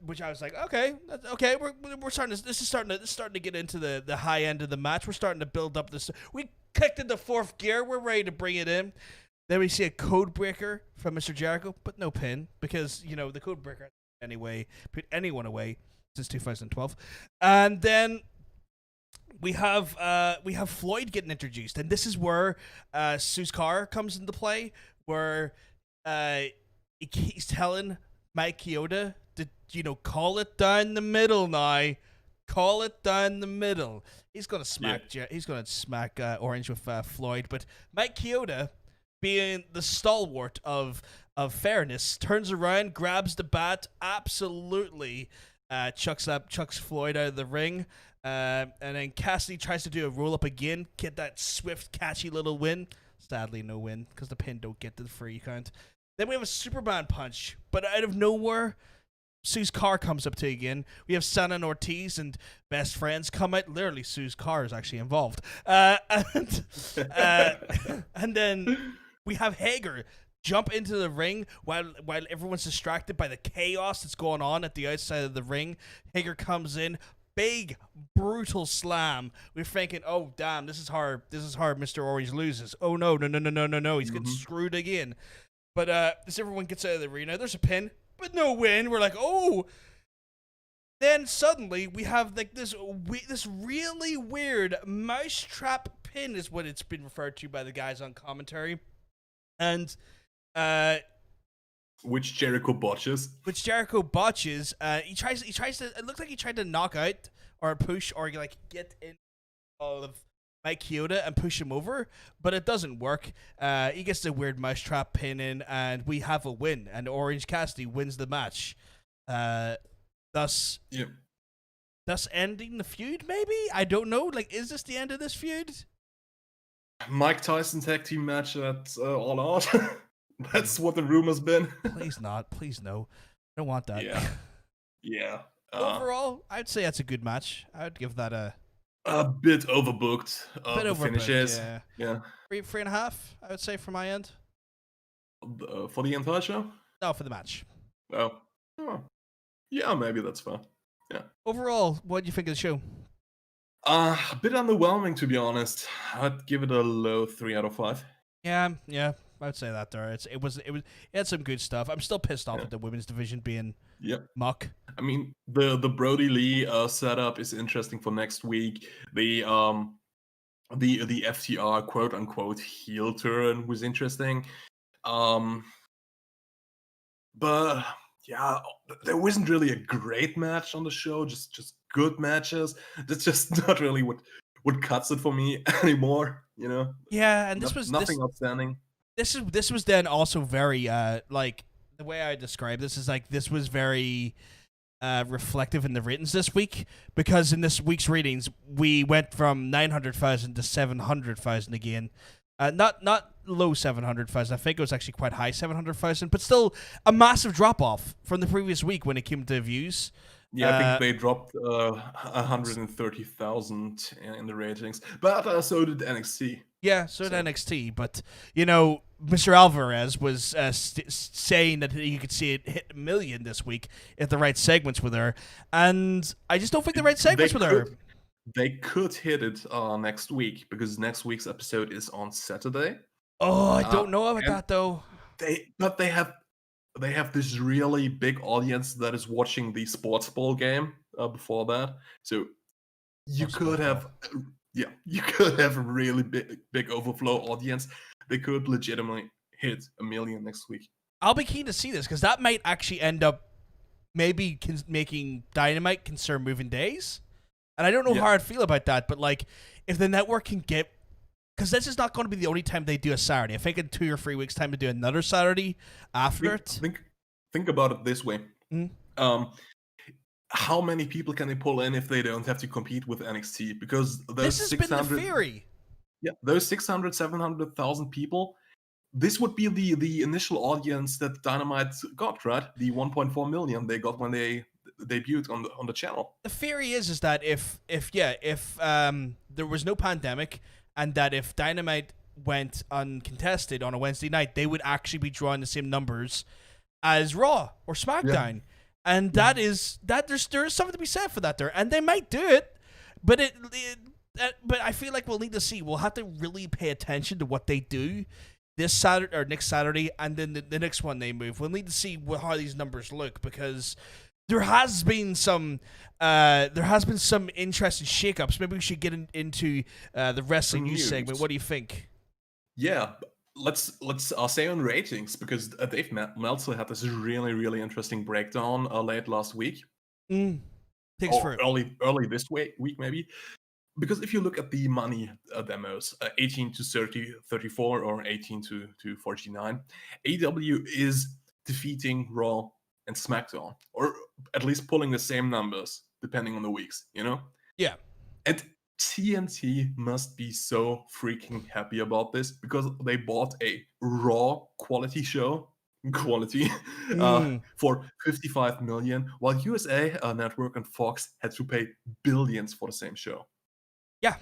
which I was like, okay. We're starting to. This is starting to get into the high end of the match. We're starting to build up this. We clicked into fourth gear. We're ready to bring it in. Then we see a code breaker from Mr. Jericho, but no pin because the code breaker anyway put anyone away since 2012, and then. We have Floyd getting introduced, and this is where Sue's car comes into play, where he's telling Mike Chioda to call it down the middle now, call it down the middle. He's gonna smack Orange with Floyd, but Mike Chioda, being the stalwart of fairness, turns around, grabs the bat, absolutely chucks Floyd out of the ring. And then Cassidy tries to do a roll up again, get that swift, catchy little win. Sadly, no win because the pin don't get the free count. Then we have a Superman punch, but out of nowhere, Sue's car comes up to again. We have Santa and Ortiz and best friends come out. Literally, Sue's car is actually involved. And then we have Hager jump into the ring while everyone's distracted by the chaos that's going on at the outside of the ring. Hager comes in. Big, brutal slam. We're thinking, oh, damn, this is hard. Mr. Orange loses. Oh, no. He's getting screwed again. But as everyone gets out of the arena, there's a pin, but no win. We're like, oh. Then suddenly we have like this really weird mousetrap pin is what it's been referred to by the guys on commentary. And which Jericho botches. He tries to. It looks like he tried to knock out or push or like get in of Mike Chioda and push him over, but it doesn't work. He gets the weird mousetrap pin in, and we have a win, and Orange Cassidy wins the match. Thus, Yep. thus ending the feud, maybe? I don't know. Like, is this the end of this feud? Mike Tyson tag team match at All Out. That's what the rumor's been. Please not. Please no. I don't want that. Yeah. Overall, I'd say that's a good match. I would give that a bit overbooked. bit The overbooked. finishes. Yeah. 3.5, I would say, for my end. For the entire show? No, for the match. Oh. Yeah, maybe that's fair. Yeah. Overall, what do you think of the show? A bit underwhelming, to be honest. I'd give it a low 3 out of 5. Yeah, I'd say that there. It had some good stuff. I'm still pissed off at the women's division being muck. I mean, the Brody Lee setup is interesting for next week. The FTR quote unquote heel turn was interesting. But yeah, there wasn't really a great match on the show. Just good matches. That's just not really what cuts it for me anymore. You know. Yeah, and this was nothing outstanding. This was then also very like the way I describe this is like this was very reflective in the ratings this week, because in this week's ratings we went from 900,000 to 700,000 again. Not low 700,000. I think it was actually quite high 700,000, but still a massive drop off from the previous week when it came to views. Yeah, I think they dropped 130,000 in the ratings, but so did NXT. Yeah, so did NXT, but you know, Mr. Alvarez was saying that he could see it hit 1 million this week if the right segments were there, and I just don't think the right segments were there. They could hit it next week, because next week's episode is on Saturday. Oh, I don't know about that though. They have this really big audience that is watching the sports ball game before that, so you could have a really big overflow audience. They could legitimately hit 1 million next week. I'll be keen to see this, because that might actually end up maybe making Dynamite concern moving days. And I don't know how I'd feel about that, but like, if the network can get, because this is not going to be the only time they do a Saturday. I think in 2 or 3 weeks' time to do another Saturday after it. Think about it this way. How many people can they pull in if they don't have to compete with NXT? Because those this has been the theory. Yeah, those 600, 700,000 people, this would be the initial audience that Dynamite got, right? The 1.4 million they got when they debuted on the channel. The theory is that if there was no pandemic, and that if Dynamite went uncontested on a Wednesday night, they would actually be drawing the same numbers as Raw or SmackDown. Yeah. And there is something to be said for that there, and they might do it, but but I feel like we'll need to see. We'll have to really pay attention to what they do this Saturday or next Saturday, and then the next one they move. We'll need to see how these numbers look, because there has been some interesting shakeups. Maybe we should get into the wrestling news segment. What do you think? Yeah, let's say on ratings, because Dave Meltzer had this really, really interesting breakdown late last week. Thanks for early this week maybe. Because if you look at the money demos, 18 to 34 or 18 to 49, AEW is defeating Raw and SmackDown, or at least pulling the same numbers depending on the weeks, you know? Yeah. And TNT must be so freaking happy about this, because they bought a Raw quality show, for 55 million, while USA Network and Fox had to pay billions for the same show. Yeah,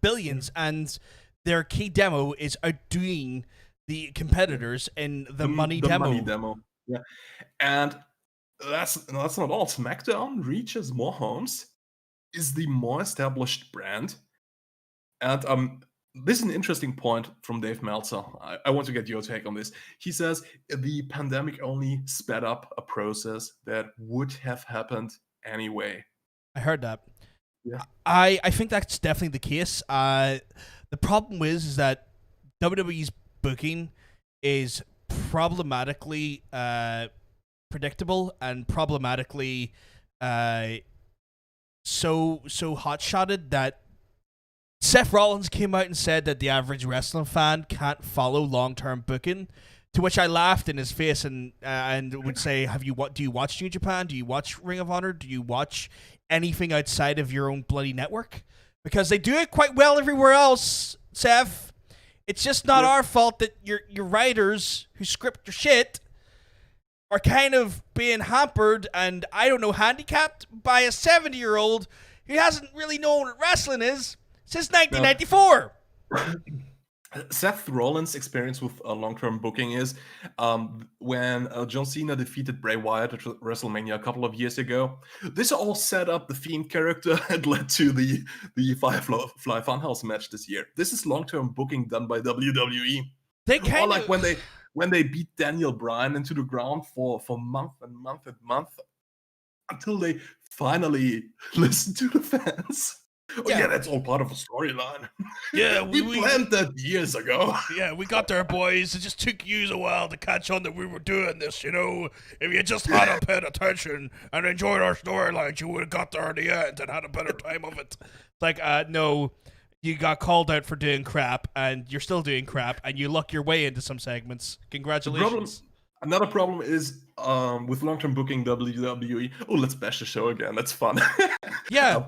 billions, and their key demo is outdoing the competitors in the money demo. Money demo, yeah, and that's not all. SmackDown reaches more homes, is the more established brand, and this is an interesting point from Dave Meltzer. I want to get your take on this. He says the pandemic only sped up a process that would have happened anyway. I heard that. Yeah. I think that's definitely the case. The problem is that WWE's booking is problematically predictable and problematically so hot-shotted that Seth Rollins came out and said that the average wrestling fan can't follow long-term booking, to which I laughed in his face and would say, do you watch New Japan? Do you watch Ring of Honor? Do you watch anything outside of your own bloody network? Because they do it quite well everywhere else, Seth. It's just not our fault that your writers who script your shit are kind of being hampered and, I don't know, handicapped by a 70-year-old who hasn't really known what wrestling is since 1994. Seth Rollins' experience with long-term booking is when John Cena defeated Bray Wyatt at WrestleMania a couple of years ago. This all set up the Fiend character and led to the Firefly Funhouse match this year. This is long-term booking done by WWE. Or like when they beat Daniel Bryan into the ground for month and month and month until they finally listen to the fans. Oh, yeah, that's all part of a storyline. Yeah, we planned that years ago. Yeah, we got there, boys. It just took you a while to catch on that we were doing this, you know. If you just had paid attention and enjoyed our storylines, you would have got there in the end and had a better time of it. Like, no, you got called out for doing crap, and you're still doing crap, and you luck your way into some segments. Congratulations. Another problem is with long-term booking WWE. Oh, let's bash the show again. That's fun. Yeah.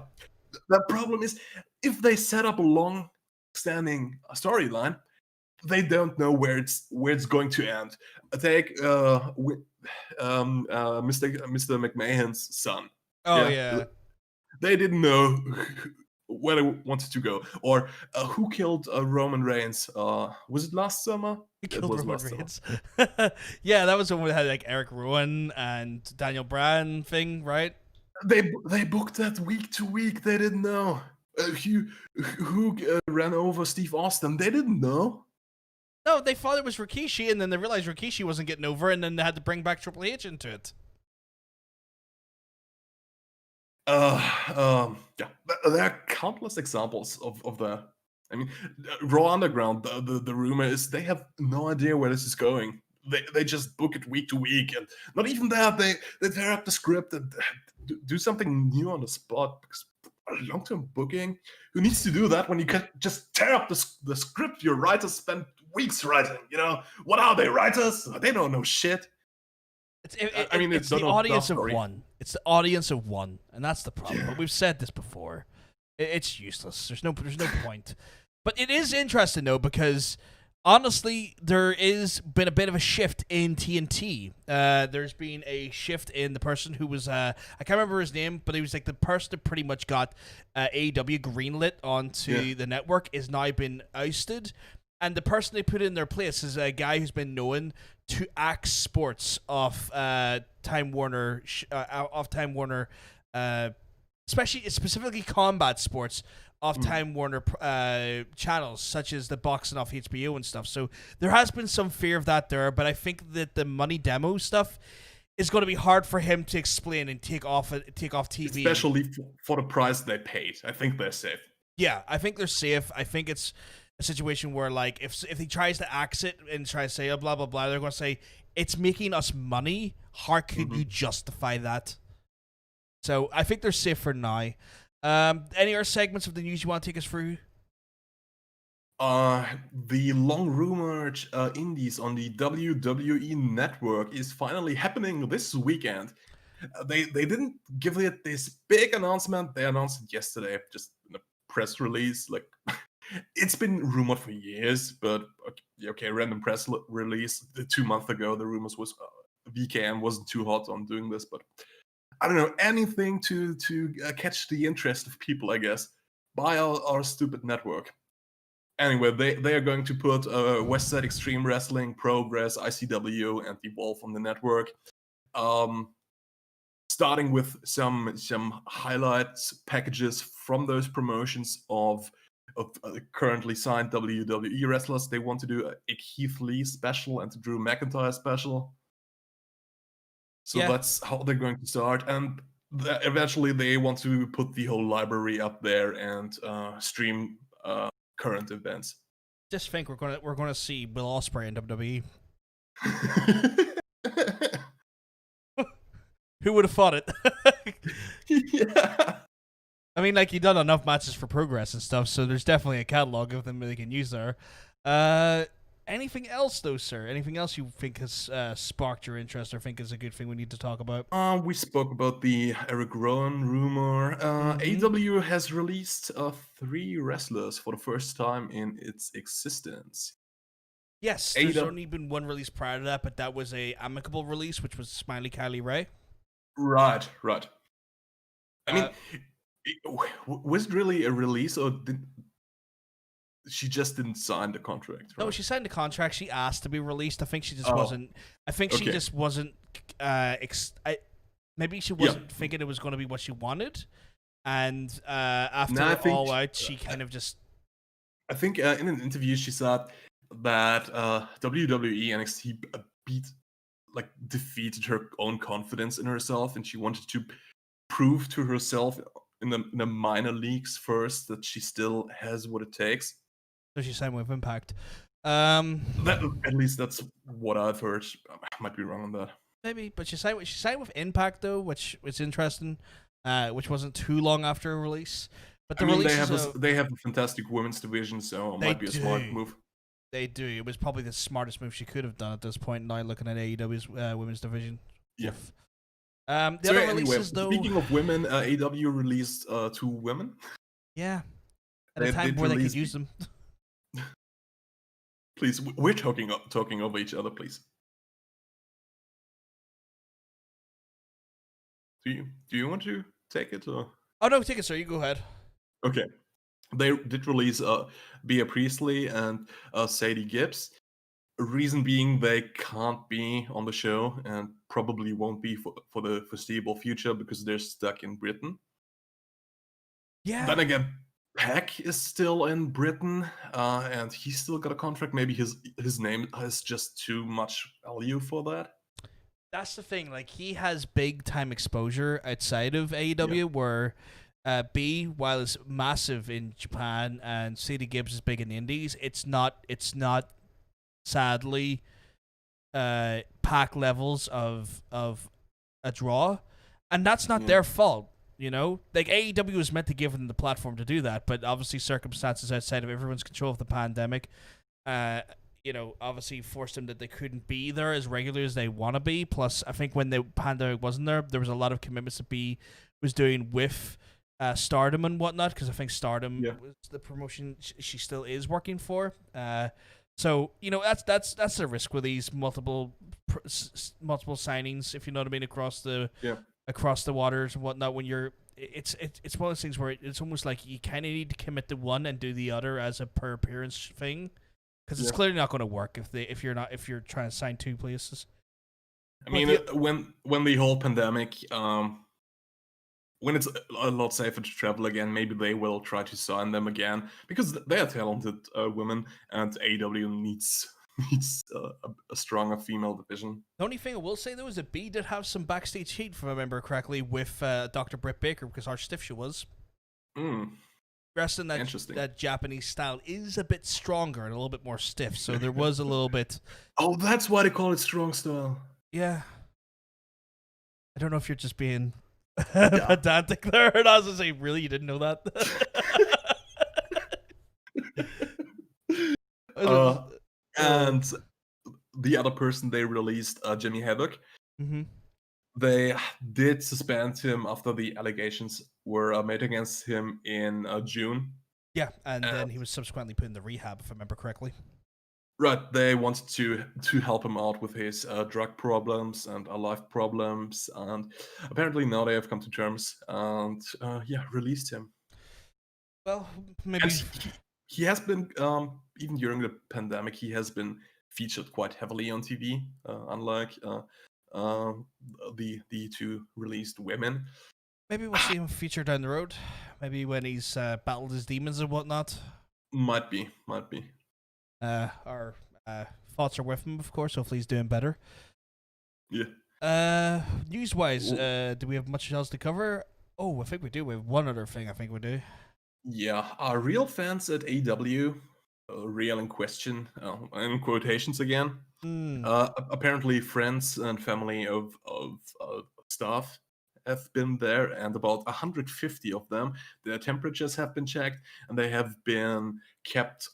The problem is, if they set up a long-standing storyline, they don't know where it's going to end. Take Mr. McMahon's son. Oh yeah. They didn't know where they wanted to go, or who killed Roman Reigns. Was it last summer? He killed Roman Reigns. Yeah, that was the one that had like Eric Rowan and Daniel Bryan thing, right? They booked that week to week. They didn't know who ran over Steve Austin. They didn't know. No, they thought it was Rikishi, and then they realized Rikishi wasn't getting over, and then they had to bring back Triple H into it. Yeah, there are countless examples of that. I mean, Raw Underground. The rumor is they have no idea where this is going. They just book it week to week, and not even that. They tear up the script and do something new on the spot. Because long-term booking, who needs to do that when you can just tear up the script your writers spent weeks writing? You know, what are they, writers? They don't know shit. It's the audience of one. It's the audience of one, and that's the problem. Yeah. But we've said this before. It's useless. There's no point. But it is interesting though, because honestly, there is been a bit of a shift in TNT. There's been a shift in the person who was I can't remember his name, but he was like the person that pretty much got AEW greenlit onto the network is now been ousted, and the person they put in their place is a guy who's been known to axe sports off Time Warner, specifically combat sports off Time Warner channels, such as the boxing off HBO and stuff. So there has been some fear of that there, but I think that the money demo stuff is going to be hard for him to explain and take off TV. Especially for the price they paid. I think they're safe. Yeah, I think they're safe. I think it's a situation where, like, if he tries to axe it and try to say, oh, blah, blah, blah, they're going to say, it's making us money. How could you justify that? So I think they're safe for now. Any other segments of the news you want to take us through? The long-rumored indies on the WWE network is finally happening this weekend. They didn't give it this big announcement. They announced it yesterday, just in a press release. Like, it's been rumored for years, but okay, random press release 2 months ago. The rumors was VKM wasn't too hot on doing this, but I don't know, anything to catch the interest of people, I guess, by our stupid network. Anyway, they are going to put West Side Extreme Wrestling, Progress, ICW, and Evolve on the network. Starting with some highlights packages from those promotions of currently signed WWE wrestlers. They want to do a Keith Lee special and a Drew McIntyre special. So that's how they're going to start. And eventually they want to put the whole library up there and stream current events. Just think we're gonna see Will Ospreay in WWE. Who would have thought it? Yeah. I mean, like, he done enough matches for Progress and stuff, so there's definitely a catalog of them that they can use there. Anything else, though, sir? Anything else you think has sparked your interest or think is a good thing we need to talk about? We spoke about the Eric Rowan rumor. AEW has released 3 wrestlers for the first time in its existence. Yes, there's only been one release prior to that, but that was a amicable release, which was Smiley Kylie Ray. Right. I mean, was it really a release, or did she just didn't sign the contract? Right? No, she signed the contract. She asked to be released. I think she just wasn't. I think she just wasn't. Maybe she wasn't thinking it was going to be what she wanted, and after All Out, she kind of just. I think in an interview she said that WWE NXT defeated her own confidence in herself, and she wanted to prove to herself in the minor leagues first that she still has what it takes. So she signed with Impact. At least that's what I've heard. I might be wrong on that. Maybe, but she signed with Impact though, which was interesting. Which wasn't too long after a release. But they have a fantastic women's division, so it might be a smart move. They do. It was probably the smartest move she could have done at this point. Now looking at AEW's women's division. Yeah. The other releases, though. Speaking of women, AEW released 2 women. Yeah. At a time where they could use them. Please, we're talking over each other, please. Do you want to take it? Or? Oh, no, take it, sir. You go ahead. Okay. They did release Bea Priestley and Sadie Gibbs. Reason being they can't be on the show and probably won't be for the foreseeable future because they're stuck in Britain. Yeah. Then again, Peck is still in Britain, and he's still got a contract. Maybe his name has just too much value for that. That's the thing. Like, he has big time exposure outside of AEW, where B, while it's massive in Japan and Sadie Gibbs is big in the Indies, it's not sadly Pac levels of a draw, and that's not their fault. You know, like AEW was meant to give them the platform to do that, but obviously circumstances outside of everyone's control of the pandemic, obviously forced them that they couldn't be there as regular as they want to be. Plus, I think when the pandemic wasn't there was a lot of commitments that B was doing with Stardom and whatnot, because I think Stardom was the promotion she still is working for. So that's the risk with these multiple signings, if you know what I mean, across the waters and whatnot. When it's one of those things where it's almost like you kind of need to commit to one and do the other as a per appearance thing, because it's clearly not going to work if you're trying to sign 2 places. I mean, when the whole pandemic, when it's a lot safer to travel again, maybe they will try to sign them again because they are talented women, and AEW needs a stronger female division. The only thing I will say, though, is that B did have some backstage heat, if I remember correctly, with Dr. Britt Baker, because how stiff she was. Wrestling that Japanese style is a bit stronger and a little bit more stiff, so there was a little bit... Oh, that's why they call it strong style. Yeah. I don't know if you're just being pedantic there. And I was going to say, really? You didn't know that? And the other person they released, Jimmy Havoc, they did suspend him after the allegations were made against him in June. Yeah, and then he was subsequently put in the rehab, if I remember correctly. Right, they wanted to help him out with his drug problems and life problems, and apparently now they have come to terms and released him. Well, maybe he has been even during the pandemic, he has been featured quite heavily on TV, unlike the 2 released women. Maybe we'll see him featured down the road. Maybe when he's battled his demons and whatnot. Might be. Our thoughts are with him, of course. Hopefully he's doing better. Yeah. News-wise, do we have much else to cover? Oh, I think we do. We have one other thing I think we do. Yeah. Are real fans at AEW, real in question, in quotations again, apparently friends and family of staff have been there, and about 150 of them, their temperatures have been checked, and they have been kept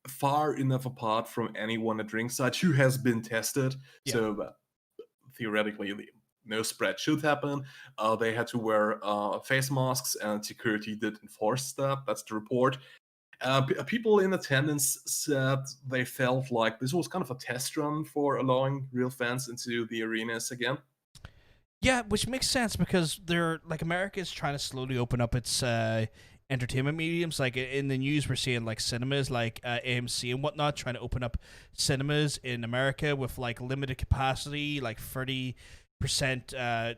far enough apart from anyone at ringside who has been tested. Yeah. So that theoretically, no spread should happen. They had to wear face masks, and security did enforce that. That's the report. People in attendance said they felt like this was kind of a test run for allowing real fans into the arenas again. Yeah, which makes sense because they're like America is trying to slowly open up its entertainment mediums. Like in the news, we're seeing like cinemas, like AMC and whatnot, trying to open up cinemas in America with like limited capacity, like 30%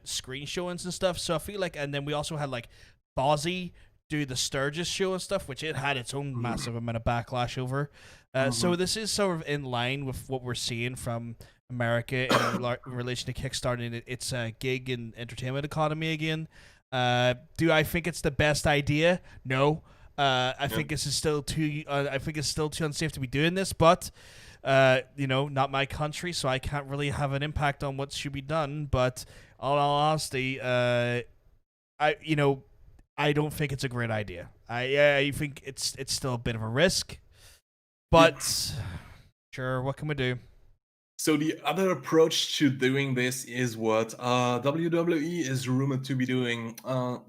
screen showings and stuff. So I feel like, and then we also had like Bozzy do the Sturgis show and stuff, which it had its own massive amount of backlash over. So this is sort of in line with what we're seeing from America in relation to kickstarting its gig and entertainment economy again. Do I think it's the best idea? No. I think this is still too. I think it's still too unsafe to be doing this. But not my country, so I can't really have an impact on what should be done. But all honesty, I don't think it's a great idea. I think it's still a bit of a risk. But sure, what can we do? So the other approach to doing this is what WWE is rumored to be doing.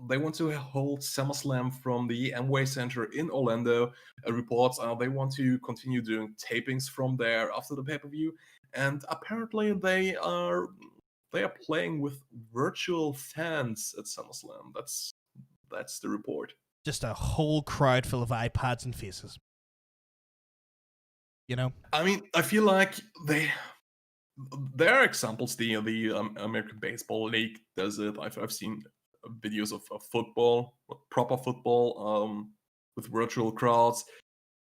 They want to hold SummerSlam from the Amway Center in Orlando. Reports they want to continue doing tapings from there after the pay-per-view, and apparently they are playing with virtual fans at SummerSlam. That's the report. Just a whole crowd full of iPads and faces. I mean, I feel like there are examples. The American Baseball League does it. I've seen videos of football, proper football, with virtual crowds,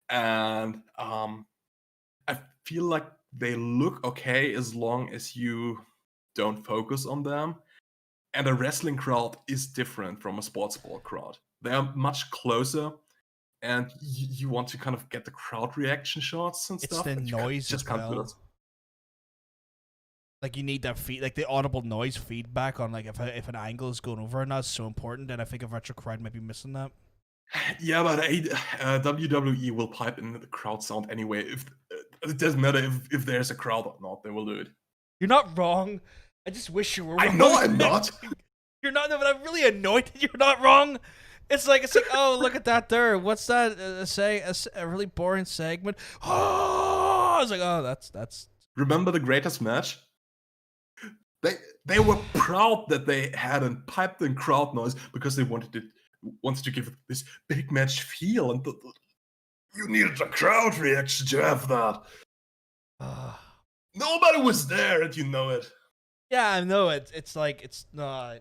and I feel like they look okay as long as you don't focus on them. And a wrestling crowd is different from a sports ball crowd. They are much closer, and you want to kind of get the crowd reaction shots and stuff. It's the noise as well. Like you need that like the audible noise feedback on like if an angle is going over or not is so important, and I think a virtual crowd might be missing that. Yeah, but WWE will pipe in the crowd sound anyway. If it doesn't matter if there's a crowd or not, they will do it. You're not wrong. I just wish you were wrong. I know I'm not. You're not, but I'm really annoyed that you're not wrong. It's like, oh, look at that there. What's that? A really boring segment. Oh, I was like, oh, that's. Remember the greatest match? They were proud that they had a piped in crowd noise because they wanted to give this big match feel, and you needed a crowd reaction to have that. Nobody was there, and you know it. Yeah, I know it. It's like it's not.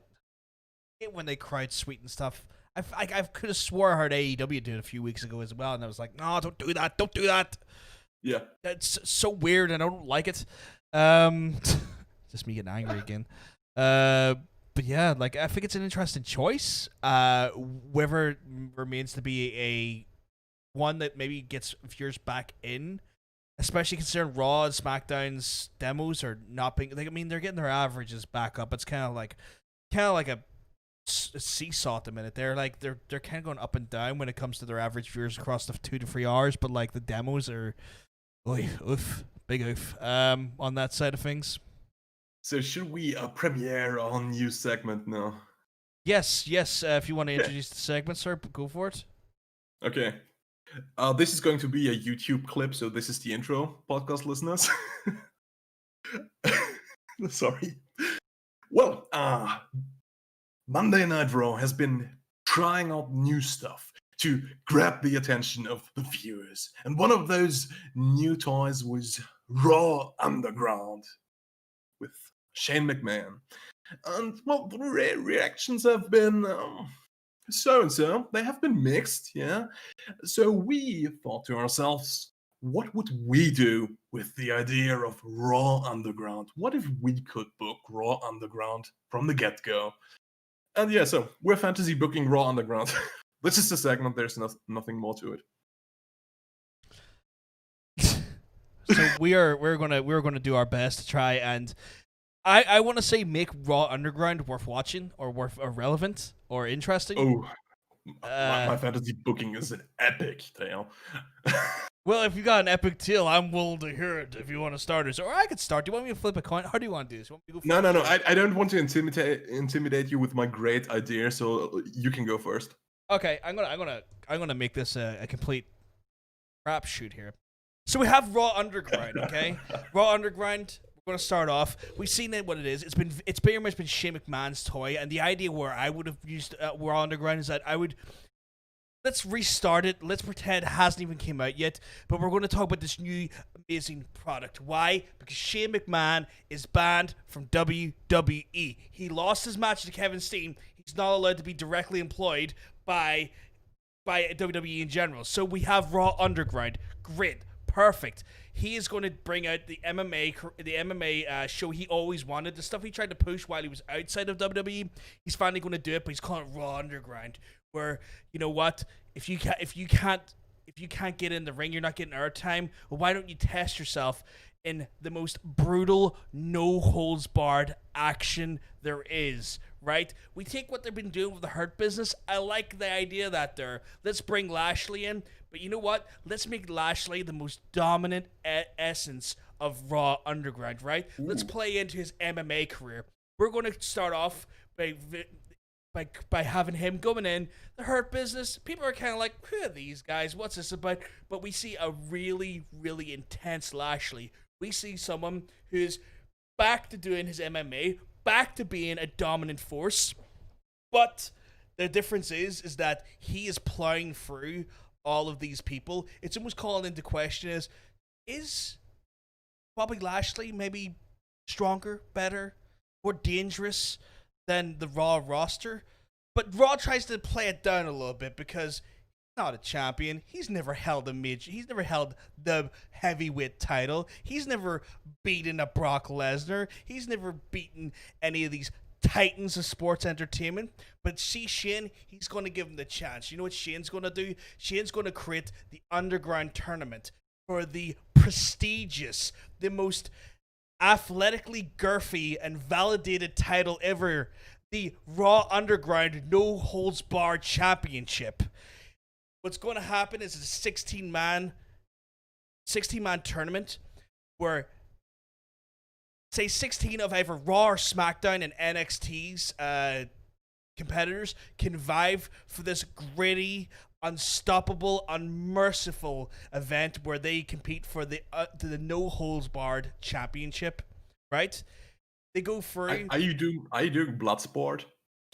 When they cried sweet and stuff. I could have swore I heard AEW do it a few weeks ago as well, and I was like, no, don't do that. Don't do that. Yeah. That's so weird, and I don't like it. Just me getting angry again. But yeah, like I think it's an interesting choice. Whether remains to be a one that maybe gets viewers back in, especially considering Raw and SmackDown's demos are not being. Like, I mean, they're getting their averages back up. It's kind of like a seesaw at the minute. They're kind of going up and down when it comes to their average viewers across the 2 to 3 hours. But like the demos are, big oof. On that side of things. So should we premiere our new segment now? Yes. If you want to introduce the segment, sir, go for it. Okay. This is going to be a YouTube clip, so this is the intro, podcast listeners. Sorry. Well, Monday Night Raw has been trying out new stuff to grab the attention of the viewers. And one of those new toys was Raw Underground with Shane McMahon. And, well, the reactions have been so-and-so. They have been mixed, yeah? So we thought to ourselves, what would we do with the idea of Raw Underground? What if we could book Raw Underground from the get-go? And yeah, so we're fantasy booking Raw Underground. This is the segment. There's nothing more to it. So we're gonna do our best to try and I want to say make Raw Underground worth watching or worth or relevant or interesting. Oh, my fantasy booking is an epic tale. Well, if you got an epic tale, I'm willing to hear it if you want to start it. Or I could start. Do you want me to flip a coin? How do you want to do this? You want me to go No. I don't want to intimidate you with my great idea, so you can go first. Okay, I'm gonna make this a complete crap shoot here. So we have Raw Underground, okay? Raw Underground. We're gonna start off. We've seen it what it is. It's very much been Shane McMahon's toy, and the idea where I would have used Raw Underground is that let's restart it. Let's pretend it hasn't even came out yet, but we're going to talk about this new amazing product. Why? Because Shane McMahon is banned from WWE. He lost his match to Kevin Steen. He's not allowed to be directly employed by WWE in general. So we have Raw Underground. Great. Perfect. He is going to bring out the MMA show he always wanted, the stuff he tried to push while he was outside of WWE. He's finally going to do it, but he's calling it Raw Underground. Where, you know what, if you can't get in the ring, you're not getting airtime. Well, why don't you test yourself in the most brutal, no holds barred action there is? Right? We take what they've been doing with the Hurt Business. I like the idea that let's bring Lashley in, but you know what? Let's make Lashley the most dominant essence of Raw Underground. Right? Ooh. Let's play into his MMA career. We're going to start off by having him going in the Hurt Business. People are kind of like, who are these guys? What's this about? But we see a really, really intense Lashley. We see someone who's back to doing his MMA, back to being a dominant force. But the difference is that he is plowing through all of these people. It's almost calling into question is Bobby Lashley maybe stronger, better, more dangerous than the Raw roster? But Raw tries to play it down a little bit because he's not a champion. He's never held he's never held the heavyweight title. He's never beaten a Brock Lesnar. He's never beaten any of these titans of sports entertainment. But see Shane, he's going to give him the chance. You know what Shane's going to do? Shane's going to create the Underground tournament for the prestigious, the most athletically girthy and validated title ever, the Raw Underground No Holds Barred Championship. What's going to happen is a 16-man tournament where, say, 16 of either Raw or SmackDown and NXT's competitors can vive for this gritty, unstoppable, unmerciful event where they compete for the No Holds Barred Championship, right? They go through. Are you doing Bloodsport?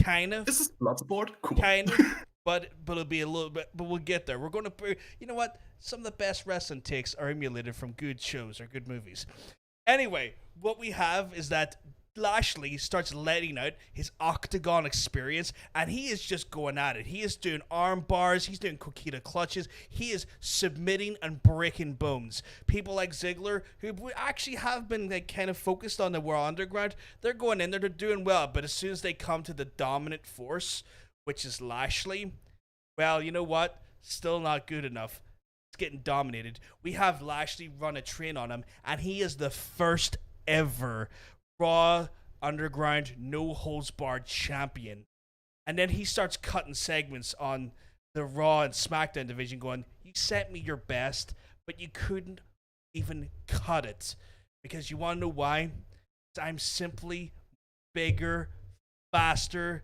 Kind of. This is Bloodsport? Cool. Kind of. But it'll be a little bit. But we'll get there. We're going to. You know what? Some of the best wrestling takes are emulated from good shows or good movies. Anyway, what we have is that Lashley starts letting out his octagon experience, and he is just going at it. He is doing arm bars, he's doing coquina clutches, he is submitting and breaking bones. People like Ziggler, who actually have been kind of focused on the Raw Underground, they're going in there, they're doing well, but as soon as they come to the dominant force, which is Lashley, well, you know what? Still not good enough. It's getting dominated. We have Lashley run a train on him, and he is the first ever Raw Underground No Holds Barred champion. And then he starts cutting segments on the Raw and SmackDown division going, you sent me your best, but you couldn't even cut it. Because you want to know why? I'm simply bigger, faster,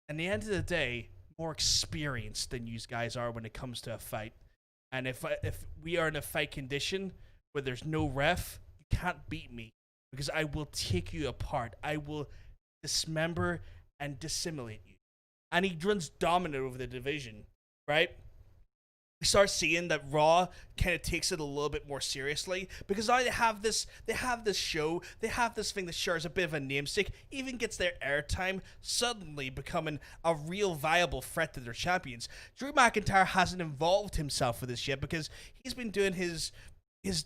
and at the end of the day, more experienced than you guys are when it comes to a fight. And if we are in a fight condition where there's no ref, you can't beat me. Because I will take you apart. I will dismember and dissimulate you. And he runs dominant over the division, right? We start seeing that Raw kind of takes it a little bit more seriously. Because now they have this show, they have this thing that shares a bit of a namesake, even gets their airtime, suddenly becoming a real viable threat to their champions. Drew McIntyre hasn't involved himself with this yet because he's been doing his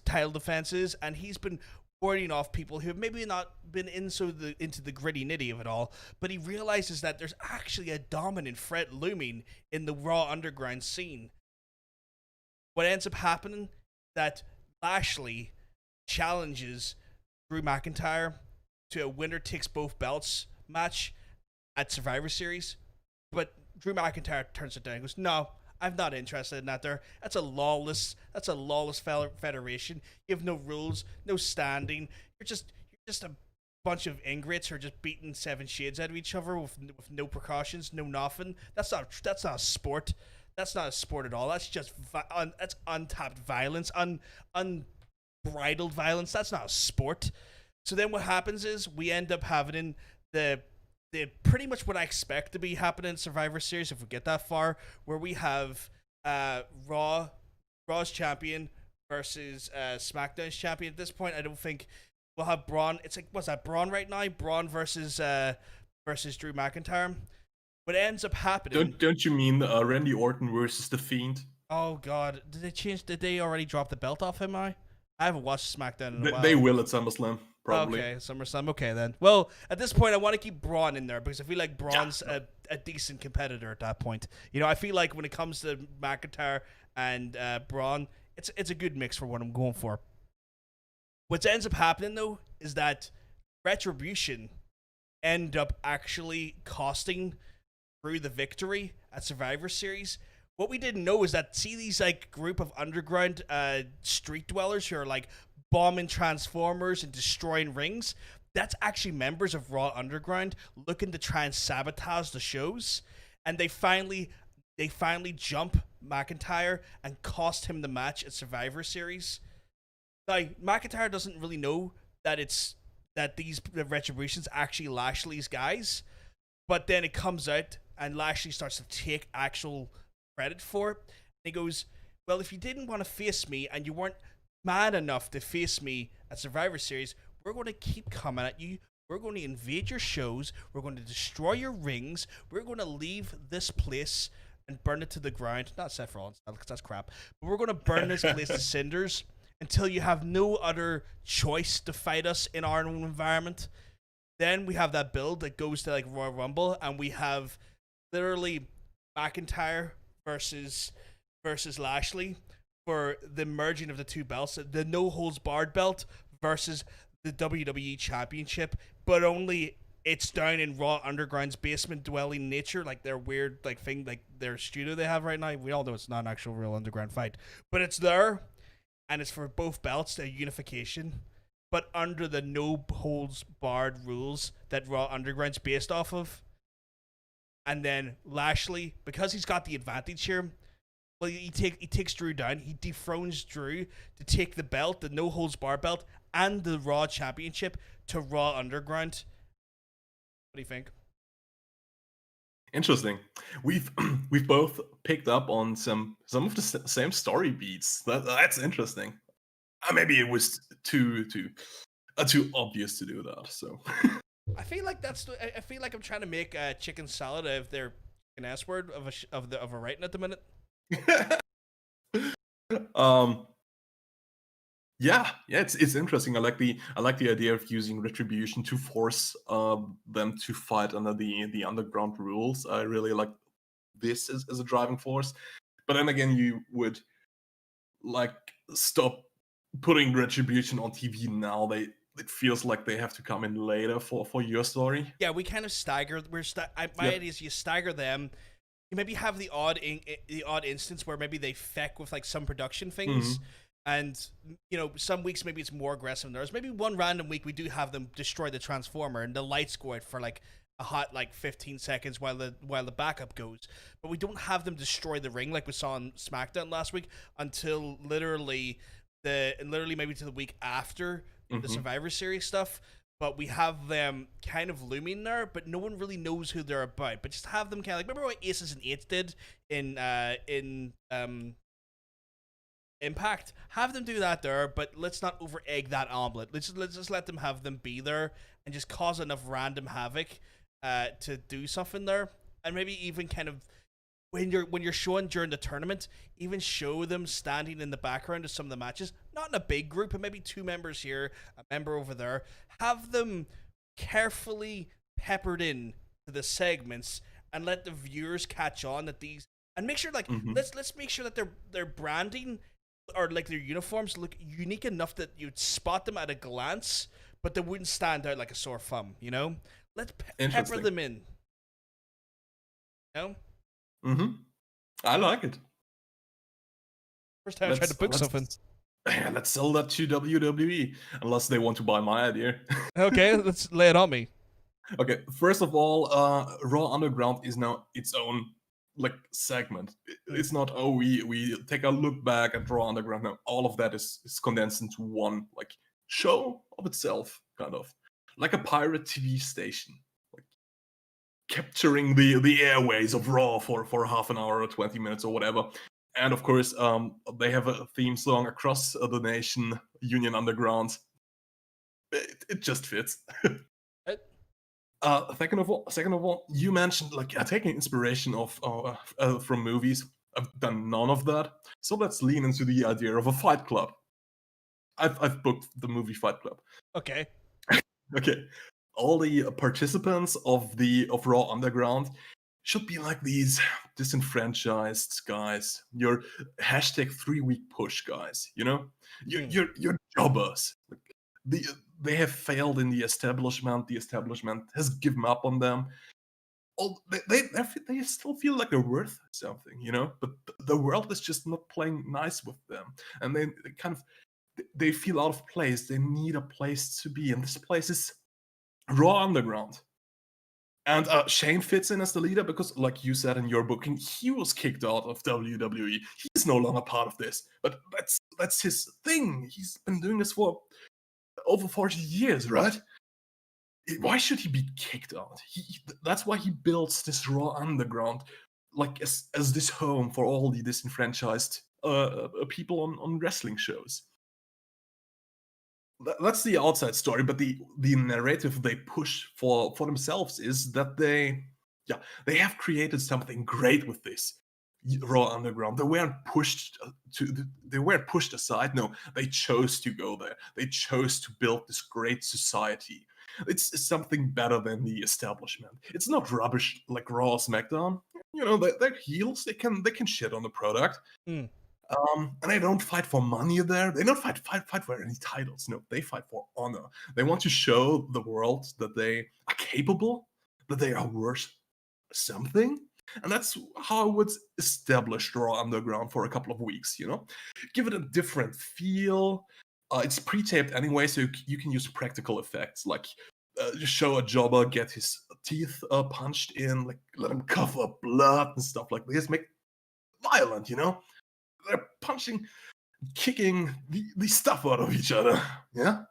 title defenses and he's been warding off people who have maybe not been into the gritty nitty of it all, but he realizes that there's actually a dominant threat looming in the Raw Underground scene. What ends up happening that Lashley challenges Drew McIntyre to a winner takes both belts match at Survivor Series, but Drew McIntyre turns it down and goes, "No, I'm not interested in that. That's a lawless federation. You have no rules, no standing. You're just a bunch of ingrates who are just beating seven shades out of each other with no precautions, no nothing. That's not a sport. That's not a sport at all. That's just that's untapped violence, unbridled violence. That's not a sport." So then what happens is we end up having the pretty much what I expect to be happening in Survivor Series if we get that far, where we have Raw's champion versus SmackDown's champion. At this point, I don't think we'll have Braun. It's like, what's that, Braun right now? Braun versus Drew McIntyre. What ends up happening? Don't you mean Randy Orton versus The Fiend? Oh God, did they already drop the belt off him? I haven't watched SmackDown in a while. They will at SummerSlam. Probably. Okay, SummerSlam. Okay, then. Well, at this point, I want to keep Braun in there because I feel like Braun's a decent competitor at that point. I feel like when it comes to McIntyre and Braun, it's a good mix for what I'm going for. What ends up happening, though, is that Retribution end up actually costing Drew the victory at Survivor Series. What we didn't know is that, see these like group of underground street dwellers who are like bombing transformers and destroying rings, that's actually members of Raw Underground looking to try and sabotage the shows, and they finally jump McIntyre and cost him the match at Survivor Series. Now McIntyre doesn't really know that the Retribution's actually Lashley's guys, but then it comes out and Lashley starts to take actual credit for it. And he goes, "Well, if you didn't want to face me and you weren't mad enough to face me at Survivor Series, we're going to keep coming at you. We're going to invade your shows. We're going to destroy your rings. We're going to leave this place and burn it to the ground." Not Seth Rollins, because that's crap. But we're going to burn this place to cinders until you have no other choice to fight us in our own environment. Then we have that build that goes to like Royal Rumble, and we have literally McIntyre versus Lashley for the merging of the two belts, the no holds barred belt versus the WWE Championship, but only it's down in Raw Underground's basement dwelling nature, like their weird like thing, like their studio they have right now. We all know it's not an actual real underground fight, but it's there, and it's for both belts, a unification, but under the no holds barred rules that Raw Underground's based off of. And then Lashley, because he's got the advantage here, well, he takes Drew down. He dethrones Drew to take the belt, the no holds bar belt, and the Raw Championship to Raw Underground. What do you think? Interesting. We've both picked up on some of the same story beats. That's interesting. Maybe it was too obvious to do that. So I feel like I feel like I'm trying to make chicken salad out of their S word of a writing at the minute. It's interesting. I like the idea of using Retribution to force them to fight under the underground rules. I really like this as a driving force. But then again, you would like stop putting Retribution on TV now. It feels like they have to come in later for your story. Yeah, we kind of stagger. My idea is you stagger them. You maybe have the odd instance where maybe they feck with like some production things, and some weeks maybe it's more aggressive than others. Maybe one random week we do have them destroy the transformer and the lights go out for like a hot like 15 seconds while the backup goes, but we don't have them destroy the ring like we saw on SmackDown last week until literally maybe to the week after the Survivor Series stuff. But we have them kind of looming there, but no one really knows who they're about. But just have them kind of like, remember what Aces and Eights did in Impact? Have them do that there, but let's not over egg that omelet. Let's just let them have them be there and just cause enough random havoc to do something there, and maybe even kind of when you're showing during the tournament, even show them standing in the background of some of the matches, not in a big group, but maybe two members here, a member over there. Have them carefully peppered in to the segments and let the viewers catch on that these, and make sure like let's make sure that their branding or like their uniforms look unique enough that you'd spot them at a glance, but they wouldn't stand out like a sore thumb. You know, let's pepper them in. You know. Mm-hmm. I like it. First time I tried to book something. Yeah, let's sell that to WWE, unless they want to buy my idea. Okay, let's lay it on me. Okay, first of all, Raw Underground is now its own like segment. It's not we take a look back at Raw Underground. Now all of that is condensed into one like show of itself, kind of like a pirate TV station, like capturing the airways of Raw for half an hour or 20 minutes or whatever. And of course, they have a theme song across the nation, Union Underground. It just fits. Second of all, you mentioned like taking inspiration from movies. I've done none of that, so let's lean into the idea of a Fight Club. I've booked the movie Fight Club. Okay. Okay. All the participants of Raw Underground should be like these disenfranchised guys. Your hashtag 3-week push guys. You know, you're jobbers. Like, they have failed in the establishment. The establishment has given up on them. They still feel like they're worth something, you know. But the world is just not playing nice with them, and they feel out of place. They need a place to be, and this place is Raw Underground. And Shane fits in as the leader because, like you said in your booking, he was kicked out of WWE. He's no longer part of this, but that's his thing. He's been doing this for over 40 years, right? Why should he be kicked out? That's why he builds this Raw Underground, like as this home for all the disenfranchised people on wrestling shows. That's the outside story, but the narrative they push for themselves is that they have created something great with this Raw Underground. They weren't pushed aside. No, they chose to go there. They chose to build this great society. It's something better than the establishment. It's not rubbish like Raw or SmackDown. You know, they're heels. They can shit on the product. And they don't fight for money there. They don't fight for any titles. No, they fight for honor. They want to show the world that they are capable, that they are worth something. And that's how I would establish Raw Underground for a couple of weeks, you know? Give it a different feel. It's pre-taped anyway, so you can use practical effects, like show a jobber get his teeth punched in, like let him cough up blood and stuff like this. Make violent, you know? They're punching, kicking the stuff out of each other. Yeah.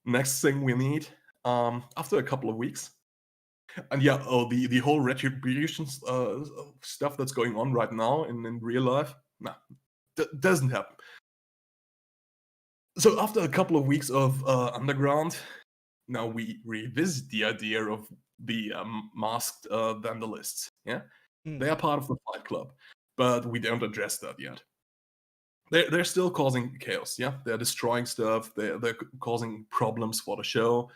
Next thing we need, after a couple of weeks, and the whole retribution stuff that's going on right now in real life, doesn't happen. So after a couple of weeks of Underground, now we revisit the idea of the masked vandalists. Yeah, they are part of the Fight Club. But we don't address that yet. They're still causing chaos, yeah? They're destroying stuff, they're causing problems for the show.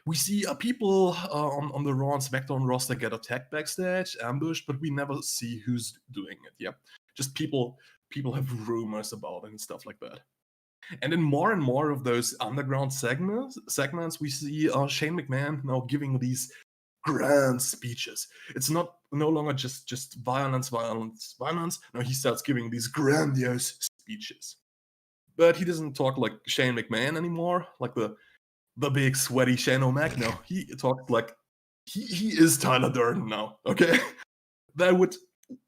We see people on the Raw and SmackDown roster get attacked backstage, ambushed, but we never see who's doing it, yeah? Just people have rumors about it and stuff like that. And in more and more of those underground segments, we see Shane McMahon now giving these grand speeches. It's no longer just violence. No, he starts giving these grandiose speeches. But he doesn't talk like Shane McMahon anymore, like the big sweaty Shane O'Mac. No, he talks like he is Tyler Durden now. Okay,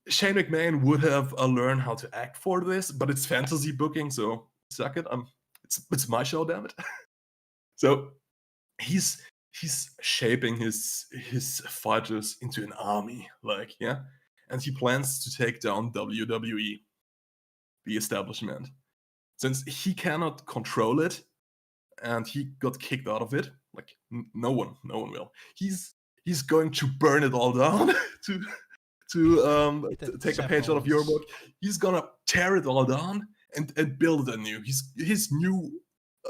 Shane McMahon would have learned how to act for this, but it's fantasy booking, so suck it. It's my show, damn it. So he's shaping his fighters into an army, like, yeah, and he plans to take down WWE, the establishment, since he cannot control it, and he got kicked out of it. Like no one will. He's going to burn it all down to take a page out of your book. He's gonna tear it all down and build it anew. His new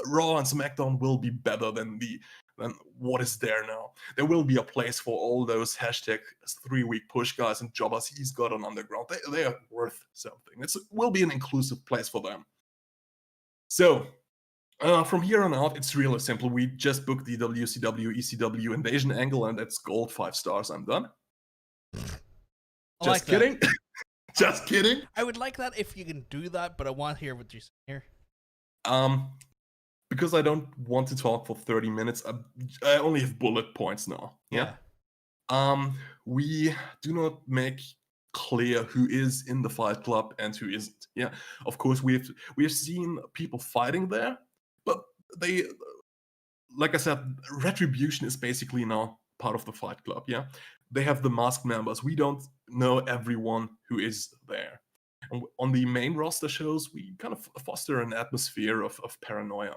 Raw and SmackDown will be better than the then what is there now? There will be a place for all those hashtag 3-week push guys and jobbers he's got on Underground. They are worth something. It will be an inclusive place for them. So, from here on out, it's really simple. We just booked the WCW, ECW invasion angle, and it's gold 5 stars. I'm done. Just kidding. Just kidding. I would like that if you can do that, but I want to hear what you're saying here. Because I don't want to talk for 30 minutes, I only have bullet points now. Yeah. We do not make clear who is in the Fight Club and who isn't. Yeah. Of course, we have seen people fighting there, but they, like I said, Retribution is basically now part of the Fight Club. Yeah. They have the masked members. We don't know everyone who is there. And on the main roster shows, we kind of foster an atmosphere of paranoia.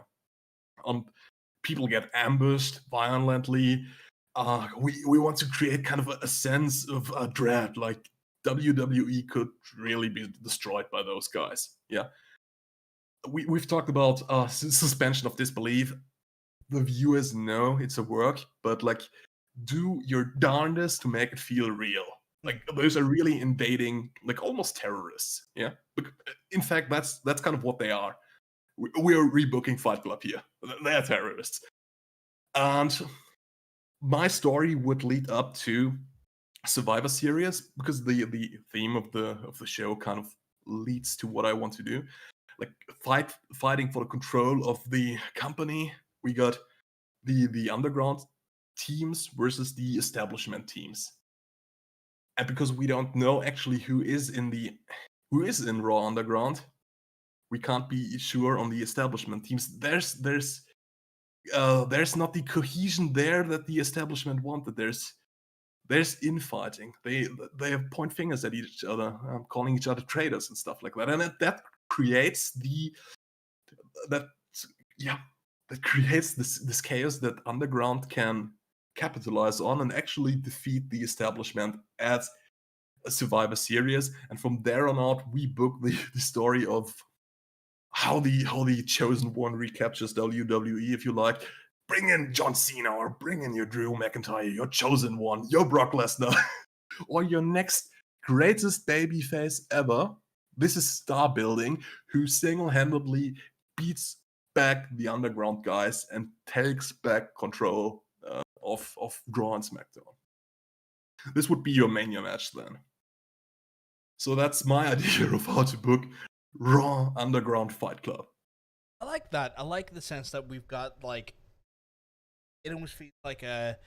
People get ambushed violently. We want to create kind of a sense of dread, like WWE could really be destroyed by those guys. Yeah, we've talked about suspension of disbelief. The viewers know it's a work, but like, do your darndest to make it feel real. Like, those are really invading, like almost terrorists. Yeah, in fact, that's kind of what they are. We are rebooking Fight Club here. They are terrorists. And my story would lead up to Survivor Series, because the theme of the show kind of leads to what I want to do. Like, fighting for the control of the company. We got the underground teams versus the establishment teams. And because we don't know actually who is in Raw Underground, we can't be sure on the establishment teams. There's not the cohesion there that the establishment wanted. There's infighting. They have point fingers at each other, calling each other traitors and stuff like that. And that creates that creates this chaos that Underground can capitalize on and actually defeat the establishment as a Survivor Series. And from there on out, we book the story of how the chosen one recaptures WWE, if you like. Bring in John Cena, or bring in your Drew McIntyre, your chosen one, your Brock Lesnar, or your next greatest babyface ever. This is star building, who single-handedly beats back the Underground guys and takes back control of Raw and SmackDown. This would be your Mania match then. So that's my idea of how to book Raw Underground Fight Club. I like that. I like the sense that we've got, like, it almost feels like it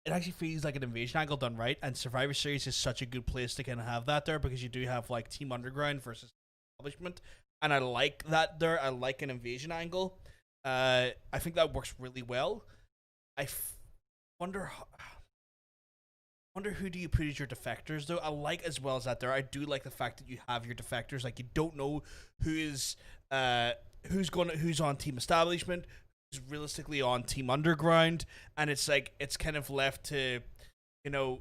actually feels like an invasion angle done right, and Survivor Series is such a good place to kind of have that there, because you do have, like, Team Underground versus establishment, and I like that there. I like an invasion angle. I think that works really well. Wonder who do you put as your defectors, though. I like, as well as that there, I do like the fact that you have your defectors. Like, you don't know who's on Team Establishment, who's realistically on Team Underground, and it's like, it's kind of left to, you know,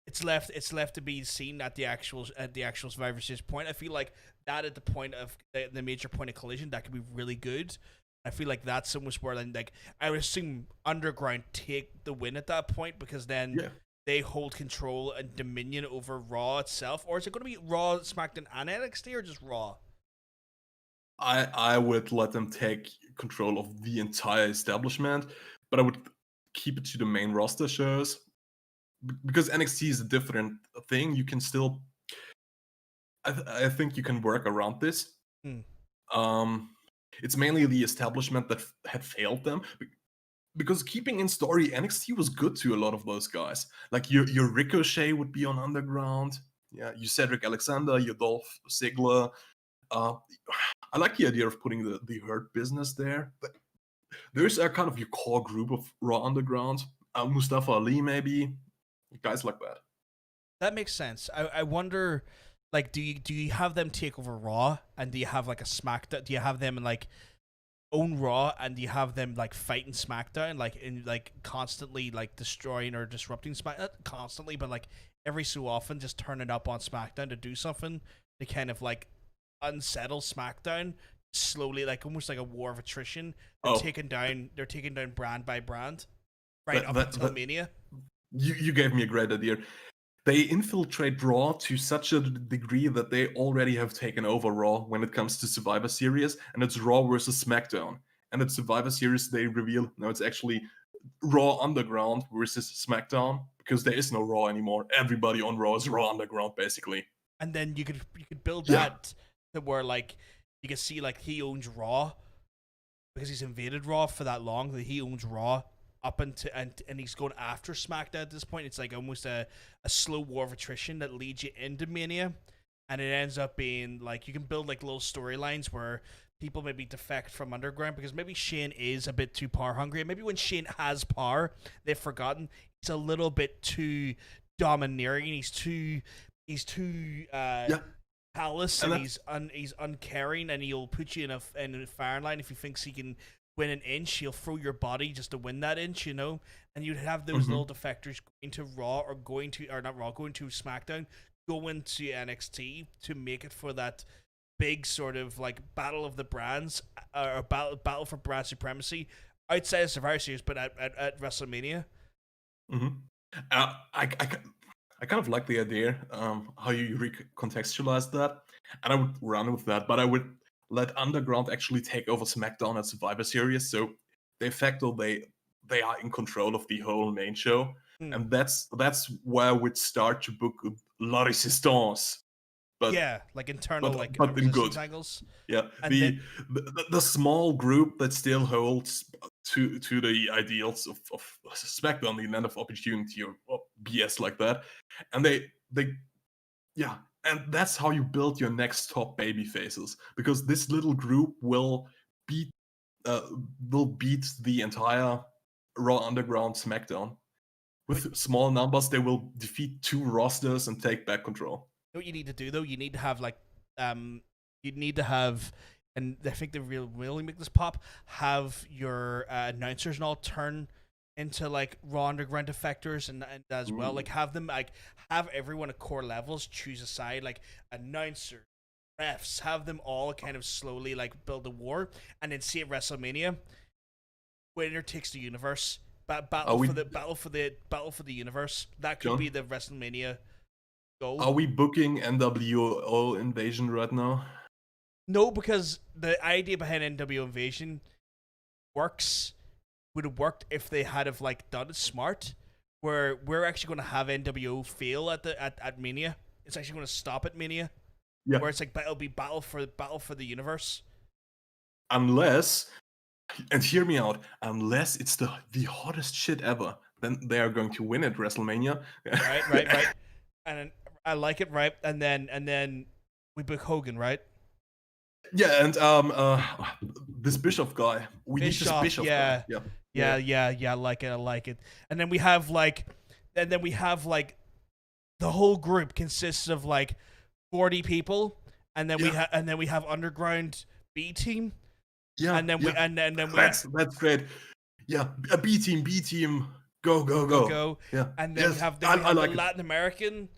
it's left to be seen at the actual Survivor Series point. I feel like that at the point of the major point of collision, that could be really good. I feel like that's almost where, like, I would assume Underground take the win at that point, because then they hold control and dominion over Raw itself. Or is it going to be Raw, SmackDown, and NXT, or just Raw? I would let them take control of the entire establishment, but I would keep it to the main roster shows, because NXT is a different thing. You can still, I think you can work around this. It's mainly the establishment that had failed them, because keeping in story, NXT was good to a lot of those guys. Like, your Ricochet would be on Underground. Yeah, you Cedric Alexander, your Dolph Ziggler. I like the idea of putting the Hurt Business there. But those are kind of your core group of Raw Underground. Mustafa Ali, maybe. Guys like that. That makes sense. I wonder, like, do you have them take over Raw, and do you have, like, a SmackDown? Do you have them, like, own Raw, and do you have them, like, fighting SmackDown, like, in, like, constantly, like, destroying or disrupting SmackDown? Not constantly, but, like, every so often just turn it up on SmackDown to do something to kind of, like, unsettle SmackDown, slowly, like almost like a war of attrition. They're Oh, taking down brand by brand, right that, up that, until that Mania. you gave me a great idea. They infiltrate Raw to such a degree that they already have taken over Raw when it comes to Survivor Series, and it's Raw versus SmackDown. And at Survivor Series, they reveal no, it's actually Raw Underground versus SmackDown because there is no Raw anymore. Everybody on Raw is Raw Underground, basically. And then you could build Yeah. that to where like you can see like he owns Raw because he's invaded Raw for that long that he owns Raw up into and he's going after SmackDown at this point. It's like almost a slow war of attrition that leads you into Mania, and it ends up being like you can build like little storylines where people maybe defect from Underground because maybe Shane is a bit too power hungry. Maybe when Shane has power, they've forgotten he's a little bit too domineering. He's too callous, and he's uncaring, and he'll put you in a firing line if he thinks he can win an inch. He'll throw your body just to win that inch, and you'd have those little defectors going to Raw going to SmackDown, going to NXT to make it for that big sort of like battle of the brands or battle for brand supremacy outside of Survivor Series, but at WrestleMania. Mm-hmm. I kind of like the idea how you recontextualize that, and I would run with that. But I would let Underground actually take over SmackDown at Survivor Series, so de facto they are in control of the whole main show, and that's where I would start to book La Resistance. But yeah, like internal, but in good angles. Yeah, And the small group that still holds to the ideals of SmackDown, the land of opportunity or BS like that, and they yeah, and that's how you build your next top baby faces, because this little group will beat the entire Raw Underground SmackDown with small numbers. They will defeat 2 rosters and take back control. What you need to do though, you need to have and I think they really make this pop, have your announcers and all turn into like Raw Underground defectors and as well, like have them have everyone at core levels choose a side, like announcer, refs, have them all kind of slowly like build a war, and then see at WrestleMania, winner takes the universe. Battle for the universe. That could be the WrestleMania goal. Are we booking NWO Invasion right now? No, because the idea behind NWO Invasion would have worked if they had have like done it smart, where we're actually going to have NWO fail at Mania. It's actually going to stop at Mania. Yeah. Where it's like it'll be battle for the universe. Unless, and hear me out, unless it's the hottest shit ever, then they are going to win at WrestleMania. Right. And I like it, right? And then we book Hogan, right? Yeah, and this Bischoff guy. We need this Bischoff guy. Yeah. I like it. And then we have like the whole group consists of like 40 people, and then we have Underground B team. Yeah, and then that's great. Yeah, a B team, go. Yeah, and then we have the Latin American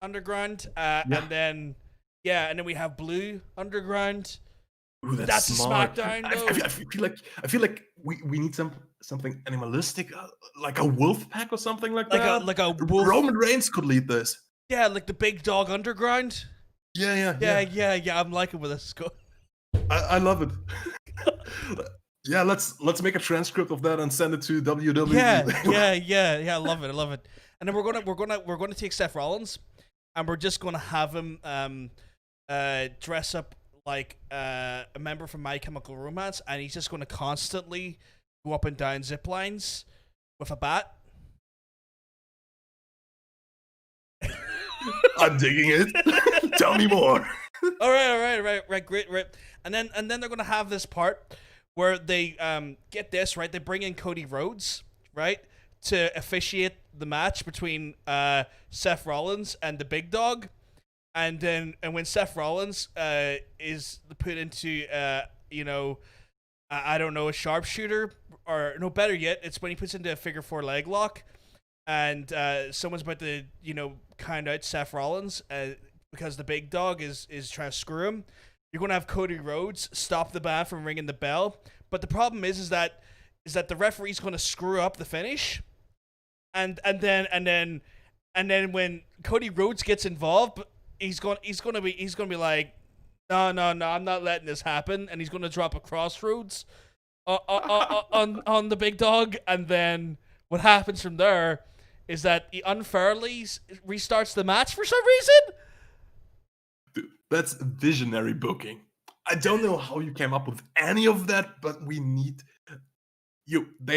Underground, and then we have Blue Underground. Ooh, that's smart. SmackDown. I feel like we need something animalistic, like a wolf pack or something like that. Like a wolf. Roman Reigns could lead this. Yeah, like the Big Dog Underground. Yeah. I'm liking where this is going. I love it. Yeah, let's make a transcript of that and send it to WWE. Yeah. I love it. And then we're gonna take Seth Rollins, and we're just gonna have him dress up like a member from My Chemical Romance, and he's just gonna constantly go up and down zip lines with a bat. I'm digging it. Tell me more. All right, great. And then they're gonna have this part where they get this right. They bring in Cody Rhodes, right, to officiate the match between Seth Rollins and the Big Dog, and when Seth Rollins is put into I don't know, a sharpshooter, or no, better yet, it's when he puts into a figure 4 leg lock, and someone's about to count out Seth Rollins because the Big Dog is trying to screw him. you're going to have Cody Rhodes stop the band from ringing the bell. But the problem is that the referee's going to screw up the finish, and then when Cody Rhodes gets involved, he's going to be like, no, I'm not letting this happen, and he's going to drop a crossroads on the big dog, and then what happens from there is that he unfairly restarts the match for some reason. Dude, that's visionary booking. I don't know how you came up with any of that, but they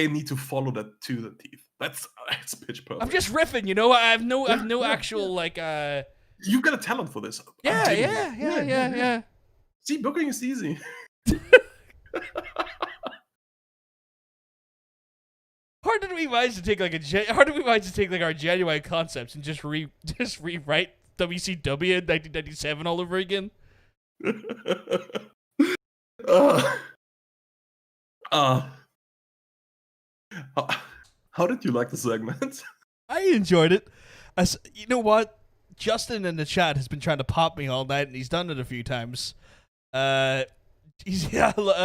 need to follow that to the teeth. It's pitch perfect. I'm just riffing, you know. I have no actual like. You've got a talent for this. Yeah. See, booking is easy. Hard did we manage to take like our genuine concepts and just rewrite WCW in 1997 all over again? How did you like the segment? I enjoyed it. You know what? Justin in the chat has been trying to pop me all night, and he's done it a few times. I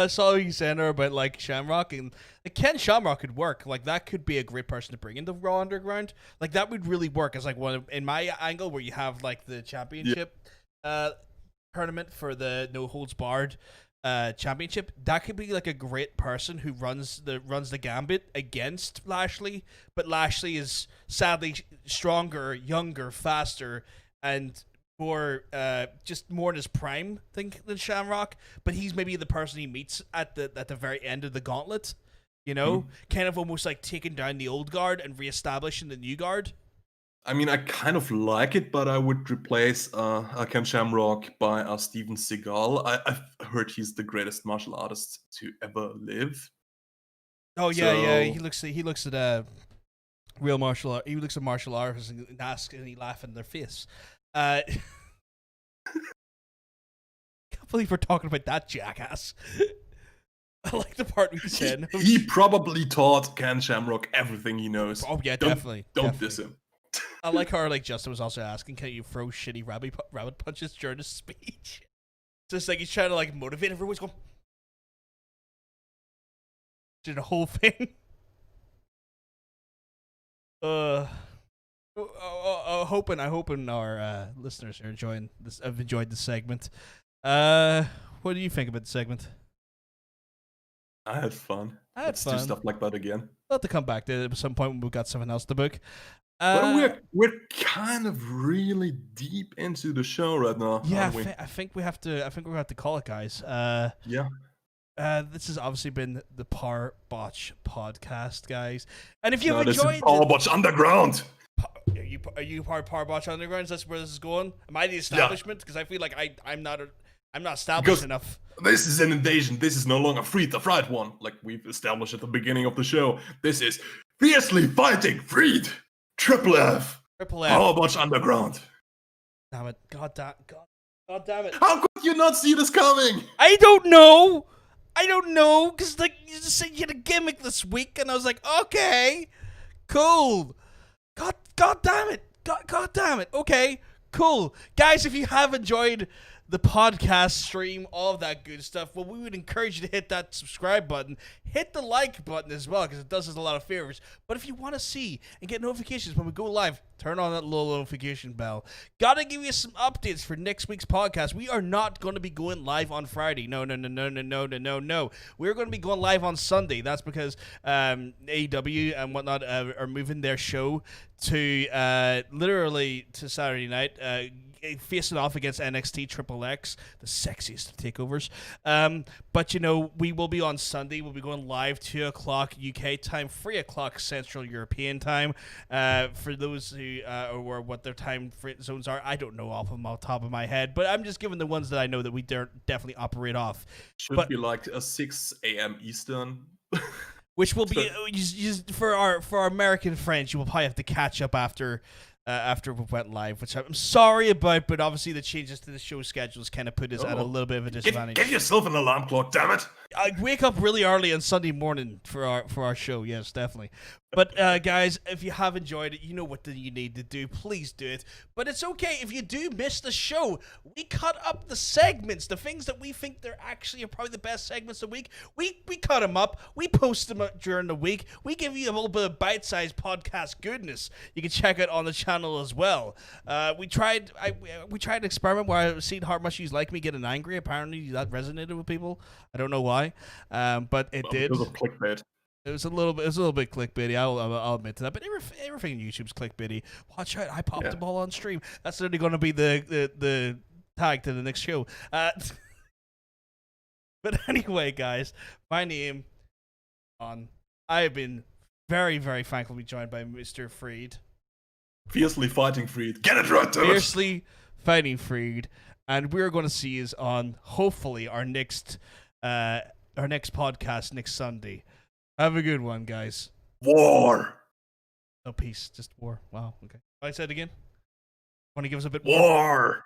saw you saying there about like Shamrock, and like, Ken Shamrock could work. Like that could be a great person to bring into Raw Underground. Like that would really work as like one in my angle where you have like the championship tournament for the No Holds Barred championship. That could be like a great person who runs the gambit against Lashley, but Lashley is sadly stronger, younger, faster, and more just more in his prime than Shamrock. But he's maybe the person he meets at the very end of the gauntlet. You know, kind of almost like taking down the old guard and reestablishing the new guard. I mean, I kind of like it, but I would replace Ken Shamrock by Steven Seagal. I've heard he's the greatest martial artist to ever live. Oh yeah. He looks at a real martial art. He looks at martial artists and he laugh in their face. Can't believe we're talking about that jackass. I like the part we said. He probably taught Ken Shamrock everything he knows. Oh yeah, definitely. Don't diss him. I like how like Justin was also asking, can you throw shitty rabbit punches during his speech? Just like he's trying to like motivate everyone's going. Did the whole thing. Hoping our listeners are enjoying this. Have enjoyed the segment. What do you think about the segment? I had fun. Let's do stuff like that again. We'll have to come back to it at some point when we've got something else to book. But we're kind of really deep into the show right now. Yeah, I think we have to call it, guys. Yeah. This has obviously been the Powerbotch Podcast, guys. And if you've this enjoyed is Powerbotch Underground. Are you part of Powerbotch Underground? That's where this is going. Am I the establishment? Because I feel like I'm not established enough. This is an invasion. This is no longer Freed the Fried One, like we've established at the beginning of the show. This is Fiercely Fighting Freed. Triple F. Powerbotch Underground. Damn it. God damn it. How could you not see this coming? I don't know. Because like you just said you had a gimmick this week, and I was like, okay, cool. God damn it. God damn it. Okay, cool. Guys, if you have enjoyed the podcast stream, all of that good stuff, well, we would encourage you to hit that subscribe button, hit the like button as well, because it does us a lot of favors. But if you want to see and get notifications when we go live, turn on that little notification bell. Gotta give you some updates for next week's podcast. We are not going to be going live on Friday. No. We're going to be going live on Sunday. That's because AEW and whatnot are moving their show to literally to Saturday night, facing off against NXT Triple X, the sexiest of takeovers. But you know, we will be on Sunday. We'll be going live 2 o'clock UK time, 3 o'clock Central European time. For those who or what their time zones are, I don't know off of the top of my head, but I'm just giving the ones that I know that we definitely operate off. Should be like a 6 a.m. Eastern. Which will be for our American friends. You will probably have to catch up after after we went live, which I'm sorry about, but obviously the changes to the show schedules kind of put us at a little bit of a disadvantage. Get yourself an alarm clock, damn it! I wake up really early on Sunday morning for our show. Yes, definitely. But guys, if you have enjoyed it, you know what you need to do. Please do it. But it's okay if you do miss the show. We cut up the segments, the things that we think they're actually are probably the best segments of the week. We cut them up. We post them up during the week. We give you a little bit of bite-sized podcast goodness. You can check it on the channel as well. We tried an experiment where I seen how much you like me getting angry. Apparently that resonated with people. I don't know why, but it did. It was a clickbait. It was a little bit clickbaity. I'll admit to that. But everything in YouTube's clickbaity. Watch out! I popped the ball on stream. That's literally going to be the tag to the next show. But anyway, guys, my name I have been very, very thankfully joined by Mr. Freed. Fiercely fighting Freed. Get it right, Thomas. Fiercely fighting Freed, and we're going to see you on hopefully our next podcast next Sunday. Have a good one, guys. War. No, peace. Just war. Wow. Okay. I said it again. Want to give us a bit more? War.